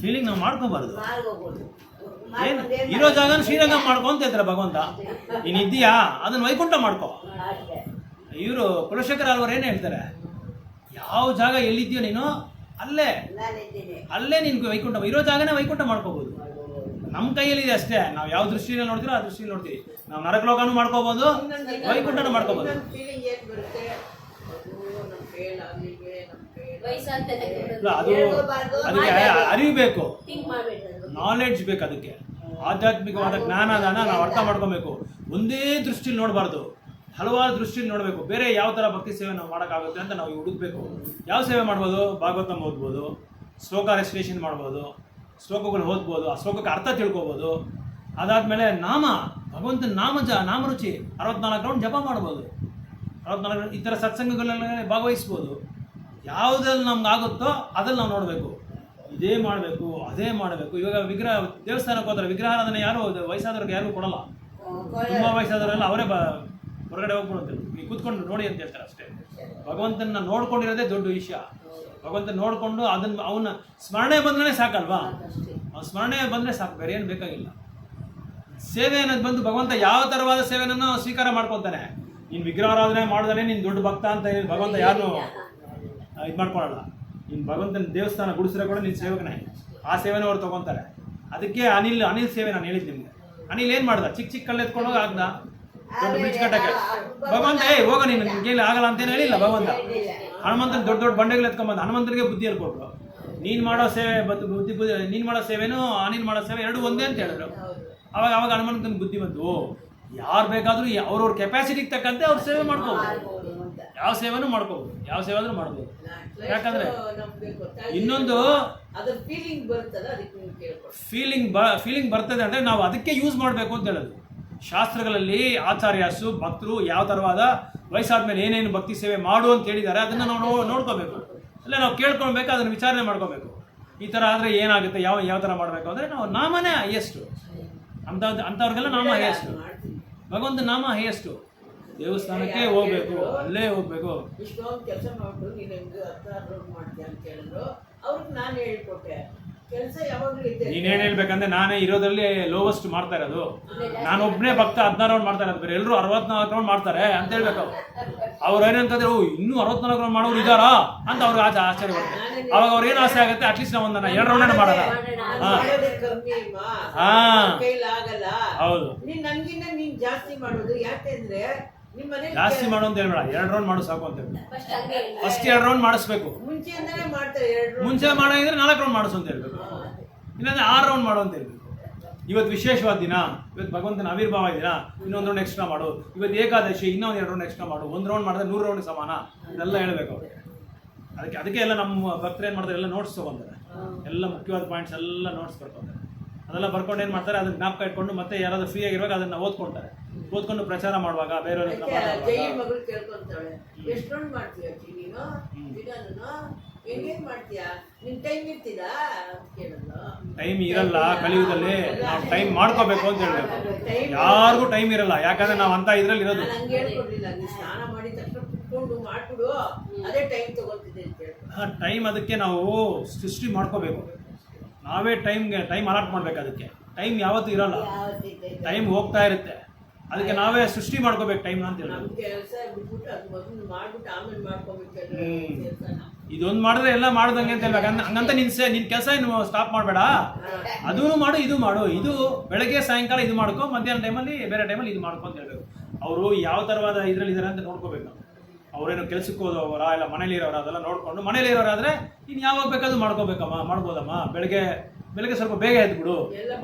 ಫೀಲಿಂಗ್ ನಾವು ಮಾಡ್ಕೋಬಾರ್ದು. ಏನು ಇರೋ ಜಾಗನ ಶ್ರೀರಂಗ ಮಾಡ್ಕೊ ಅಂತ ಹೇಳ್ತಾರೆ ಭಗವಂತ. ನೀನು ಇದ್ದೀಯಾ ಅದನ್ನ ವೈಕುಂಠ ಮಾಡ್ಕೋ. ಇವರು ಕುಲಶೇಖರ ಅಲ್ವರು ಏನು ಹೇಳ್ತಾರೆ, ಯಾವ ಜಾಗ ಎಲ್ಲಿದ್ದೀಯೋ ನೀನು ಅಲ್ಲೇ ನಿನ್ಗೆ ವೈಕುಂಠ, ಇರೋ ಜಾಗನೇ ವೈಕುಂಠ ಮಾಡ್ಕೋಬಹುದು. ನಮ್ಮ ಕೈಯಲ್ಲಿದೆ ಅಷ್ಟೇ. ನಾವು ಯಾವ ದೃಷ್ಟಿಯಲ್ಲಿ ನೋಡ್ತೀರೋ ಆ ದೃಷ್ಟಿಯಲ್ಲಿ ನೋಡ್ತೀವಿ. ನಾವು ನರಕಲೋಕನೂ ಮಾಡ್ಕೋಬಹುದು, ವೈಕುಂಠನೂ ಮಾಡ್ಕೋಬಹುದು. ಅದು ಅದಕ್ಕೆ ಅರಿವು, ನಾಲೆಡ್ಜ್ ಬೇಕು. ಅದಕ್ಕೆ ಆಧ್ಯಾತ್ಮಿಕವಾದ ಜ್ಞಾನದಾನ ನಾವು ಅರ್ಥ ಮಾಡ್ಕೊಬೇಕು. ಒಂದೇ ದೃಷ್ಟಿಯಲ್ಲಿ ನೋಡಬಾರ್ದು, ಹಲವಾರು ದೃಷ್ಟಿಯಲ್ಲಿ ನೋಡಬೇಕು. ಬೇರೆ ಯಾವ ಥರ ಭಕ್ತಿ ಸೇವೆ ನಾವು ಮಾಡೋಕ್ಕಾಗುತ್ತೆ ಅಂತ ನಾವು ಹುಡುಕ್ಬೇಕು. ಯಾವ ಸೇವೆ ಮಾಡ್ಬೋದು? ಭಾಗವತಂ ಓದ್ಬೋದು, ಶ್ಲೋಕ ರೆಸಿಟೇಷನ್ ಮಾಡ್ಬೋದು, ಶ್ಲೋಕಗಳು ಓದ್ಬೋದು, ಆ ಶ್ಲೋಕಕ್ಕೆ ಅರ್ಥ ತಿಳ್ಕೊಬೋದು. ಅದಾದಮೇಲೆ ಭಗವಂತನ ನಾಮರುಚಿ 64 ರೌಂಡ್ ಜಪ ಮಾಡ್ಬೋದು. 64 ಈ ಥರ ಸತ್ಸಂಗಗಳಲ್ಲಿ ಭಾಗವಹಿಸ್ಬೋದು. ಯಾವುದ್ರಲ್ಲಿ ನಮ್ಗೆ ಆಗುತ್ತೋ ಅದ್ರಲ್ಲಿ ನಾವು ನೋಡಬೇಕು. ಇದೇ ಮಾಡಬೇಕು, ಅದೇ ಮಾಡಬೇಕು. ಇವಾಗ ದೇವಸ್ಥಾನಕ್ಕೆ ಹೋದ್ರೆ ವಿಗ್ರಹಾರಾಧನೆ ಯಾರು ವಯಸ್ಸಾದವ್ರಿಗೆ ಯಾರಿಗೂ ಕೊಡಲ್ಲ. ತುಂಬ ವಯಸ್ಸಾದವರೆಲ್ಲ ಅವರೇ ಹೊರಗಡೆ ಹೋಗ್ಬಿಡು ಅಂತ ನೀವು ಕೂತ್ಕೊಂಡು ನೋಡಿ ಅಂತ ಹೇಳ್ತಾರೆ ಅಷ್ಟೇ. ಭಗವಂತನ ನೋಡ್ಕೊಂಡಿರೋದೇ ದೊಡ್ಡ ವಿಷಯ. ಭಗವಂತನ ನೋಡಿಕೊಂಡು ಅವನ ಸ್ಮರಣೆ ಬಂದ್ರೆ ಸಾಕಲ್ವಾ? ಅವ್ನ ಸ್ಮರಣೆ ಬಂದರೆ ಸಾಕು, ಬೇರೆ ಏನು ಬೇಕಾಗಿಲ್ಲ. ಸೇವೆ ಅನ್ನೋದು ಬಂದು ಭಗವಂತ ಯಾವ ಥರವಾದ ಸೇವೆನನ್ನು ಸ್ವೀಕಾರ ಮಾಡ್ಕೊತಾನೆ. ನೀನು ವಿಗ್ರಹಾರಾಧನೆ ಮಾಡಿದಾನೆ ನೀನು ದೊಡ್ಡ ಭಕ್ತ ಅಂತ ಹೇಳಿ ಭಗವಂತ ಯಾರನ್ನು ಇದು ಮಾಡ್ಕೊಳ್ಳಲ್ಲ. ನೀನು ಭಗವಂತನ ದೇವಸ್ಥಾನ ಗುಡಿಸಿರೋ ಕೂಡ ನೀನು ಸೇವಕನೇ, ಆ ಸೇವೆನ ಅವ್ರು ತೊಗೊತಾರೆ. ಅದಕ್ಕೆ ಅನಿಲ್ ಸೇವೆ ನಾನು ಹೇಳಿದ್ದು ನಿಮಗೆ. ಅನಿಲ್ ಏನು ಮಾಡ್ದ? ಚಿಕ್ಕ ಕಲ್ಲು ಎತ್ಕೊಂಡು ಹೋಗಿ ಆಗ್ದ ದೊಡ್ಡ ಬ್ರಿಡ್ಜ್ ಕಟ್ಟಕ್ಕೆ. ಭಗವಂತ ಹೋಗ ನೀನು ನಿನ್ಗೆ ಆಗಲ್ಲ ಅಂತೇನು ಹೇಳಿಲ್ಲ ಭಗವಂತ. ಹನುಮಂತನ ದೊಡ್ಡ ಬಂಡೆಗಳು ಎತ್ಕೊಂಬಂದು ಹನುಮಂತನಿಗೆ ಬುದ್ಧಿ ಹೇಳ್ಕೊಟ್ರು. ನೀನು ಮಾಡೋ ಸೇವೆ ನೀನು ಮಾಡೋ ಸೇವೆನೂ ಅನಿಲ್ ಮಾಡೋ ಸೇವೆ ಎರಡು ಒಂದೇ ಅಂತ ಹೇಳಿದ್ರು. ಅವಾಗ ಹನುಮಂತನ ಬುದ್ಧಿ ಬಂತು, ಯಾರು ಬೇಕಾದರೂ ಅವ್ರವ್ರ ಕೆಪಾಸಿಟಿಗೆ ತಕ್ಕಂತೆ ಅವ್ರು ಸೇವೆ ಮಾಡ್ಕೋಬೋದು. ಯಾವ ಸೇವೆನೂ ಮಾಡ್ಕೋಬೋದು, ಯಾವ ಸೇವೆ ಆದರೂ ಮಾಡ್ಬೋದು. ಯಾಕಂದ್ರೆ ಇನ್ನೊಂದು ಫೀಲಿಂಗ್ ಬರ್ತದೆ ಅಂದರೆ ನಾವು ಅದಕ್ಕೆ ಯೂಸ್ ಮಾಡಬೇಕು ಅಂತ ಹೇಳೋದು. ಶಾಸ್ತ್ರಗಳಲ್ಲಿ ಆಚಾರ್ಯಸು ಭಕ್ತರು ಯಾವ ಥರವಾದ ವಯಸ್ಸಾದ್ಮೇಲೆ ಏನೇನು ಭಕ್ತಿ ಸೇವೆ ಮಾಡು ಅಂತ ಹೇಳಿದ್ದಾರೆ ಅದನ್ನು ನಾವು ನೋಡ್ಕೋಬೇಕು. ಅಲ್ಲ ನಾವು ಕೇಳ್ಕೊಳ್ಬೇಕು, ಅದನ್ನು ವಿಚಾರಣೆ ಮಾಡ್ಕೋಬೇಕು. ಈ ಥರ ಆದರೆ ಏನಾಗುತ್ತೆ, ಯಾವ ಥರ ಮಾಡಬೇಕು ಅಂದರೆ ನಾವು ನಾಮನೇ ಹೈಯೆಸ್ಟು. ಅಂಥವ್ರಿಗೆಲ್ಲ ನಾಮ ಹೈಯೆಸ್ಟು, ಭಗವಂತ ನಾಮ ಹೈಯೆಸ್ಟು. ದೇವಸ್ಥಾನಕ್ಕೆ ಹೋಗ್ಬೇಕು, ಅಲ್ಲೇ ಹೋಗ್ಬೇಕು. ಇಷ್ಟೊಂದು ಕೆಲಸ ಮಾಡ್ಬಿಟ್ಟು ನೀನು ಹೆಂಗೆ ಅರ್ಥ ಮಾಡ್ತೀಯ ಅಂತ ಹೇಳಿದ್ರು. ಅವ್ರಿಗೆ ನಾನು ಹೇಳ್ಕೊಟ್ಟೆ ಕೆಲಸ ಯಾವಾಗಲೂ ಇದೆ. ನೀನೇನು ಹೇಳ್ಬೇಕಂದ್ರೆ ನಾನೇ ಇರೋದ್ರಲ್ಲಿ ಲೋವೆಸ್ಟ್ ಮಾಡ್ತಾ ಇರೋದು. ನಾನೊಬ್ಬನೇ ಭಕ್ತ 16 ರೌಂಡ್ ಮಾಡ್ತಾ ಇರೋದು, ಬೇರೆ ಎಲ್ಲರೂ 64 ರೌಂಡ್ ಮಾಡ್ತಾರೆ ಅಂತ ಹೇಳ್ಬೇಕು. ಅವ್ರು ಏನಂತಂದ್ರೆ ಇನ್ನೂ 64 ರೌಂಡ್ ಮಾಡೋರು ಇದ್ದಾರಾ ಅಂತ ಅವ್ರಿಗೆ ಆಶ್ಚರ್ಯ ಬರುತ್ತೆ. ಅವಾಗ ಅವ್ರು ಏನು ಆಸೆ ಆಗುತ್ತೆ, ಅಟ್ಲೀಸ್ಟ್ ನಾವು ಒಂದು 2 ರೌಂಡ್ ಮಾಡೋಣ. ಹೌದು, ನನ್ಗಿನ್ನ ನೀನ್ ಜಾಸ್ತಿ ಮಾಡೋದು ಯಾಕೆಂದ್ರೆ ಜಾಸ್ತಿ ಮಾಡು ಅಂತ ಹೇಳ್ಬೇಡ, 2 ರೌಂಡ್ ಮಾಡು ಸಾಕು ಅಂತ ಹೇಳ್ಬೇಕು. ಫಸ್ಟ್ 2 ರೌಂಡ್ ಮಾಡಿಸ್ಬೇಕು. ಮುಂಚೆ ಮಾಡಿದ್ರೆ 4 ರೌಂಡ್ ಮಾಡಿಸು ಅಂತ ಹೇಳ್ಬೇಕು. ಇಲ್ಲಾಂದ್ರೆ 6 ರೌಂಡ್ ಮಾಡು ಅಂತ ಹೇಳ್ಬೇಕು. ಇವತ್ತು ವಿಶೇಷವಾದ ದಿನ, ಇವತ್ತು ಭಗವಂತನ ಆವಿರ್ಭಾವ ದಿನ, ಇನ್ನೊಂದು ರೌಂಡ್ ಎಕ್ಸ್ಟ್ರಾ ಮಾಡು. ಇವತ್ತು ಏಕಾದಶಿ, ಇನ್ನೊಂದು 2 ರೌಂಡ್ ಎಕ್ಸ್ಟ್ರಾ ಮಾಡು. 1 ರೌಂಡ್ ಮಾಡಿದ್ರೆ 100 ರೌಂಡ್ ಸಮಾನ. ಇದೆಲ್ಲ ಹೇಳ್ಬೇಕು ಅವ್ರಿಗೆ. ಅದಕ್ಕೆ ಎಲ್ಲ ನಮ್ಮ ಭಕ್ತರು ಏನು ಮಾಡ್ತಾರೆ, ಎಲ್ಲ ನೋಟ್ಸ್ ತೊಗೊಂತಾರೆ. ಎಲ್ಲ ಮುಖ್ಯವಾದ ಪಾಯಿಂಟ್ಸ್ ಎಲ್ಲ ನೋಟ್ಸ್ ಬರ್ಕೊಂತಾರೆ. ಅದೆಲ್ಲ ಬರ್ಕೊಂಡು ಏನು ಮಾಡ್ತಾರೆ, ಅದನ್ನ ಜ್ಞಾಪಕ ಇಟ್ಕೊಂಡು ಮತ್ತೆ ಯಾರಾದ್ರೂ ಫ್ರೀ ಆಗಿರುವಾಗ ಅದನ್ನ ಓದ್ಕೊಂತಾರೆ. ಓದ್ಕೊಂಡು ಪ್ರಚಾರ ಮಾಡುವಾಗ ಬೇರೆಯವ್ರ ಮಗಳು ಕೇಳ್ಕೊಂತಾಳೆ, ಎಷ್ಟೊಂದು ಮಾಡ್ತೀಯ ನೀನು, ಹೆಂಗೇನ್ ಮಾಡ್ತೀಯಾ ನಿನ್ ಟೈಮ್ ಇರ್ತೀರಾ ಅಂತ ಕೇಳಿದ್ರು. ಟೈಮ್ ಇರಲ್ಲ ಕಲಿಯುಗದಲ್ಲಿ, ನಾವು ಟೈಮ್ ಮಾಡ್ಕೋಬೇಕು ಅಂತ ಹೇಳ್ಬೇಕು. ಟೈಮ್ ಯಾರಿಗೂ ಟೈಮ್ ಇರಲ್ಲ, ಯಾಕಂದ್ರೆ ನಾವು ಅಂತ ಇದ್ರಲ್ಲಿ ಇರೋದು. ನಾನು ಹಂಗೆ ಹೇಳ್ಕೊಡ್ಲಿಲ್ಲ, ನೀ ಸ್ನಾನ ಮಾಡಿದ ತಕ್ಷಣ ಕುತ್ಕೊಂಡು ಮಾಡ್ಬಿಡು, ಅದೇ ಟೈಮ್ ತಗೊಳ್ತಿದ್ದೆ ಅಂತ ಹೇಳ್ತಾರೆ. ಟೈಮ್ ಅದಕ್ಕೆ ನಾವು ಸೃಷ್ಟಿ ಮಾಡ್ಕೋಬೇಕು. ನಾವೇ ಟೈಮ್ ಅಲಾಟ್ ಮಾಡ್ಬೇಕು. ಅದಕ್ಕೆ ಟೈಮ್ ಯಾವತ್ತೂ ಇರಲ್ಲ, ಟೈಮ್ ಹೋಗ್ತಾ ಇರುತ್ತೆ. ಅದಕ್ಕೆ ನಾವೇ ಸೃಷ್ಟಿ ಮಾಡ್ಕೋಬೇಕು ಟೈಮ್ ಅಂತ ಹೇಳಿ. ನಮ್ ಕೆಲಸ ಬಿಟ್ಬಿಟ್ಟು ಅದು ಮೊದಲು ಮಾಡ್ಬಿಟ್ಟು ಆಮೇಲೆ ಮಾಡ್ಕೋಬೇಕು. ಇದೊಂದು ಮಾಡಿದ್ರೆ ಎಲ್ಲ ಮಾಡ್ದಂಗೆ ಅಂತ ಹೇಳ್ಬೇಕು. ಹಂಗಂತ ನಿನ್ ಕೆಲಸ ಏನು ಸ್ಟಾಪ್ ಮಾಡಬೇಡ, ಅದೂ ಮಾಡು ಇದು ಮಾಡು. ಇದು ಬೆಳಗ್ಗೆ ಸಾಯಂಕಾಲ ಇದು ಮಾಡ್ಕೊ, ಮಧ್ಯಾಹ್ನ ಟೈಮಲ್ಲಿ ಬೇರೆ ಟೈಮಲ್ಲಿ ಇದು ಮಾಡ್ಕೊ ಅಂತ ಹೇಳ್ಬೇಕು. ಅವರು ಯಾವ ಥರವಾದ ಇದ್ರಲ್ಲಿ ಇದ್ದಾರೆ ಅಂತ ನೋಡ್ಕೋಬೇಕು. ಅವರೇನು ಕೆಲ್ಸಕ್ಕೆ ಹೋದವರ ಇಲ್ಲ ಮನೇಲಿ ಇರೋರ ಅದೆಲ್ಲ ನೋಡ್ಕೊಂಡು, ಮನೇಲಿ ಇರೋರಾದ್ರೆ ಇನ್ನು ಯಾವಾಗ ಬೇಕಾದ್ರೂ ಮಾಡ್ಬೋದಮ್ಮ. ಬೆಳಗ್ಗೆ ಸ್ವಲ್ಪ ಬೇಗ ಎದ್ಬಿಡು,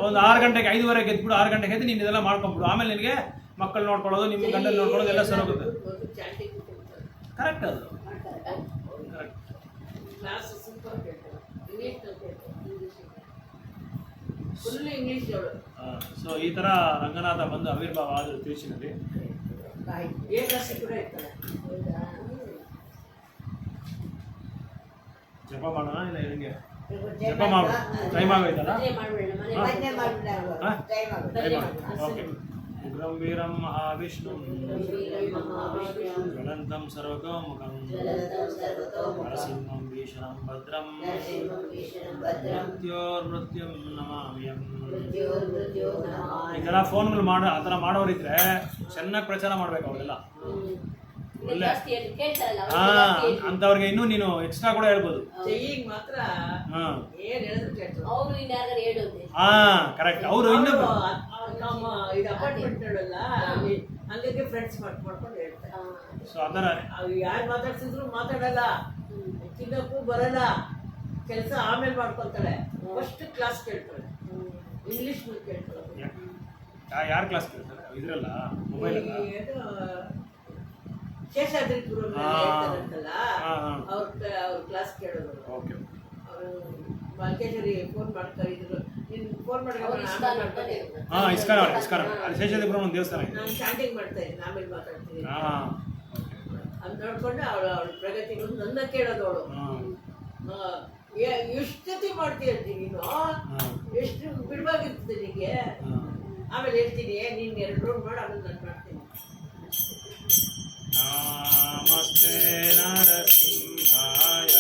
ಒಂದು 6 ಗಂಟೆಗೆ 5:15 ಎದ್ಬಿಡು, 6 ಗಂಟೆಗೆ ಎದ್ದು ನೀನು ಇದೆಲ್ಲ ಮಾಡ್ಕೊಂಬಿಡು. ಆಮೇಲೆ ನಿನಗೆ ಮಕ್ಕಳು ನೋಡ್ಕೊಳ್ಳೋದು, ನಿಮ್ಮ ಗಂಡಲ್ಲಿ ನೋಡ್ಕೊಳ್ಳೋದು ಎಲ್ಲ ಸರಿ ಹೋಗುತ್ತೆ. ಕರೆಕ್ಟ್ ಅದು ಕರೆಕ್ಟ್. ಕ್ಲಾಸ್ ಸೂಪರ್ ಕೇಳ್ತಾರೆ, ಫುಲ್ ಇಂಗ್ಲೀಷ್ ಅವಳು. ಸೊ ಈ ಥರ ರಂಗನಾಥ ಬಂದು ಆವಿರ್ಭಾವ ಆದರೂ ತಿಳಿಸಿನಲ್ಲಿ ಏ ಕ್ಲಾಸ್ ಕೂಡ ಇರ್ತಾರೆ. ಜಪ ಮಾಡೋಣ ಇಲ್ಲ ಹೆಂಗೆ? ಜಪ ಮಾಡು, ಟೈಮ್ ಆಗೋಯ್ತಲ್ಲ. ಓಕೆ. ಉಗ್ರಂ ವೀರಂ ಮಹಾವಿಷ್ಣು ಜ್ವಲಂತಂ ಸರ್ವತೋಮುಖಂ ನರಸಿಂಹಂ ಭೀಷಣಂ ಭದ್ರಂ ಮೃತ್ಯೋರ್ಮೃತ್ಯುಂ ನಮಾಮ್ಯಹಂ. ಈ ಥರ ಫೋನ್ಗಳು ಆ ಥರ ಮಾಡೋರಿದ್ರೆ ಚೆನ್ನಾಗಿ ಪ್ರಚಾರ ಮಾಡ್ಬೇಕು ಅವರೆಲ್ಲ. ಒಳ್ಳೆ ಅಂತವ್ರಿಗೆ ಇನ್ನೂ ನೀನು ಎಕ್ಸ್ಟ್ರಾ ಕೂಡ ಹೇಳ್ಬೋದು. ಚೆಯ್ಯಿಗೆ ಮಾತ್ರ ಏನ್ ಹೇಳಿದ್ರು ಕೇಳ್ತಾರೆ. ಕರೆಕ್ಟ್. ಅವರು ಇನ್ನೊಬ್ಬ ನಮ್ಮ ಇದು ಅಪಾರ್ಟ್ಮೆಂಟ್ ಅಲ್ಲ, ಹಂಗಾಗಿ ಫ್ರೆಂಡ್ಸ್ ಮಾಡ್ಕೊಂಡು ಹೇಳ್ತಾರೆ. ಸೊ ಅದರ ಯಾರು ಮಾತಾಡ್ಸಿದ್ರು ಮಾತಾಡಲ್ಲ, ತಿನ್ನಕ್ಕೂ ಬರಲ್ಲ, ಕೆಲಸ ಆಮೇಲೆ ಮಾಡ್ಕೊತಾಳೆ. ಫಸ್ಟ್ ಕ್ಲಾಸ್ ಕೇಳ್ತಾಳೆ, ಇಂಗ್ಲಿಷ್ ಕೇಳ್ತಾಳೆ. ಯಾರು ಕ್ಲಾಸ್ ಕೇಳ್ತಾರೆ ಇದ್ರಲ್ಲ ಮೊಬೈಲ್ ಶೇಷಾದ್ರಿಪುರ ಹೇಳ್ತಾರಂತಲ್ಲ, ಅವ್ರ ಕ್ಲಾಸ್ ಕೇಳೋದು. ಓಕೆ. ಅವರು ಮಲ್ಕೇಶ್ವರಿ ಫೋನ್ ಮಾಡ್ಕೊಂಡಿದ್ರು, ನೀನು ಫೋನ್ ಮಾಡಿದ್ರೆ ಇಸ್ಕಾನ ಅಲ್ಲಿ ಶೇಷಾದ್ರಿಪುರ ಒಂದು ದೇವಸ್ಥಾನ ಇದೆ. ನಾನು ಚಾಟಿಂಗ್ ಮಾಡ್ತಾ ಇದ್ದೀನಿ, ಆಮೇಲೆ ಮಾತಾಡ್ತೀನಿ ಅದು ನೋಡ್ಕೊಂಡು ಅವಳ ಪ್ರಗತಿಗಳು ನನ್ನ ಕೇಳೋದು. ಅವಳು ಎಷ್ಟೊತ್ತಿ ಮಾಡ್ತೀಯಂತೀನಿ ನೀನು, ಎಷ್ಟು ಬಿಡುವಾಗಿರ್ತದೆ ನಿನಗೆ, ಆಮೇಲೆ ಹೇಳ್ತೀನಿ ನೀನು 2 ರೌಂಡ್ ಮಾಡಿ ಆಮೇಲೆ ನಾನು ಮಾಡ್ತೀನಿ. ನಮಸ್ತೆ ನರಸಿಂಹಾಯ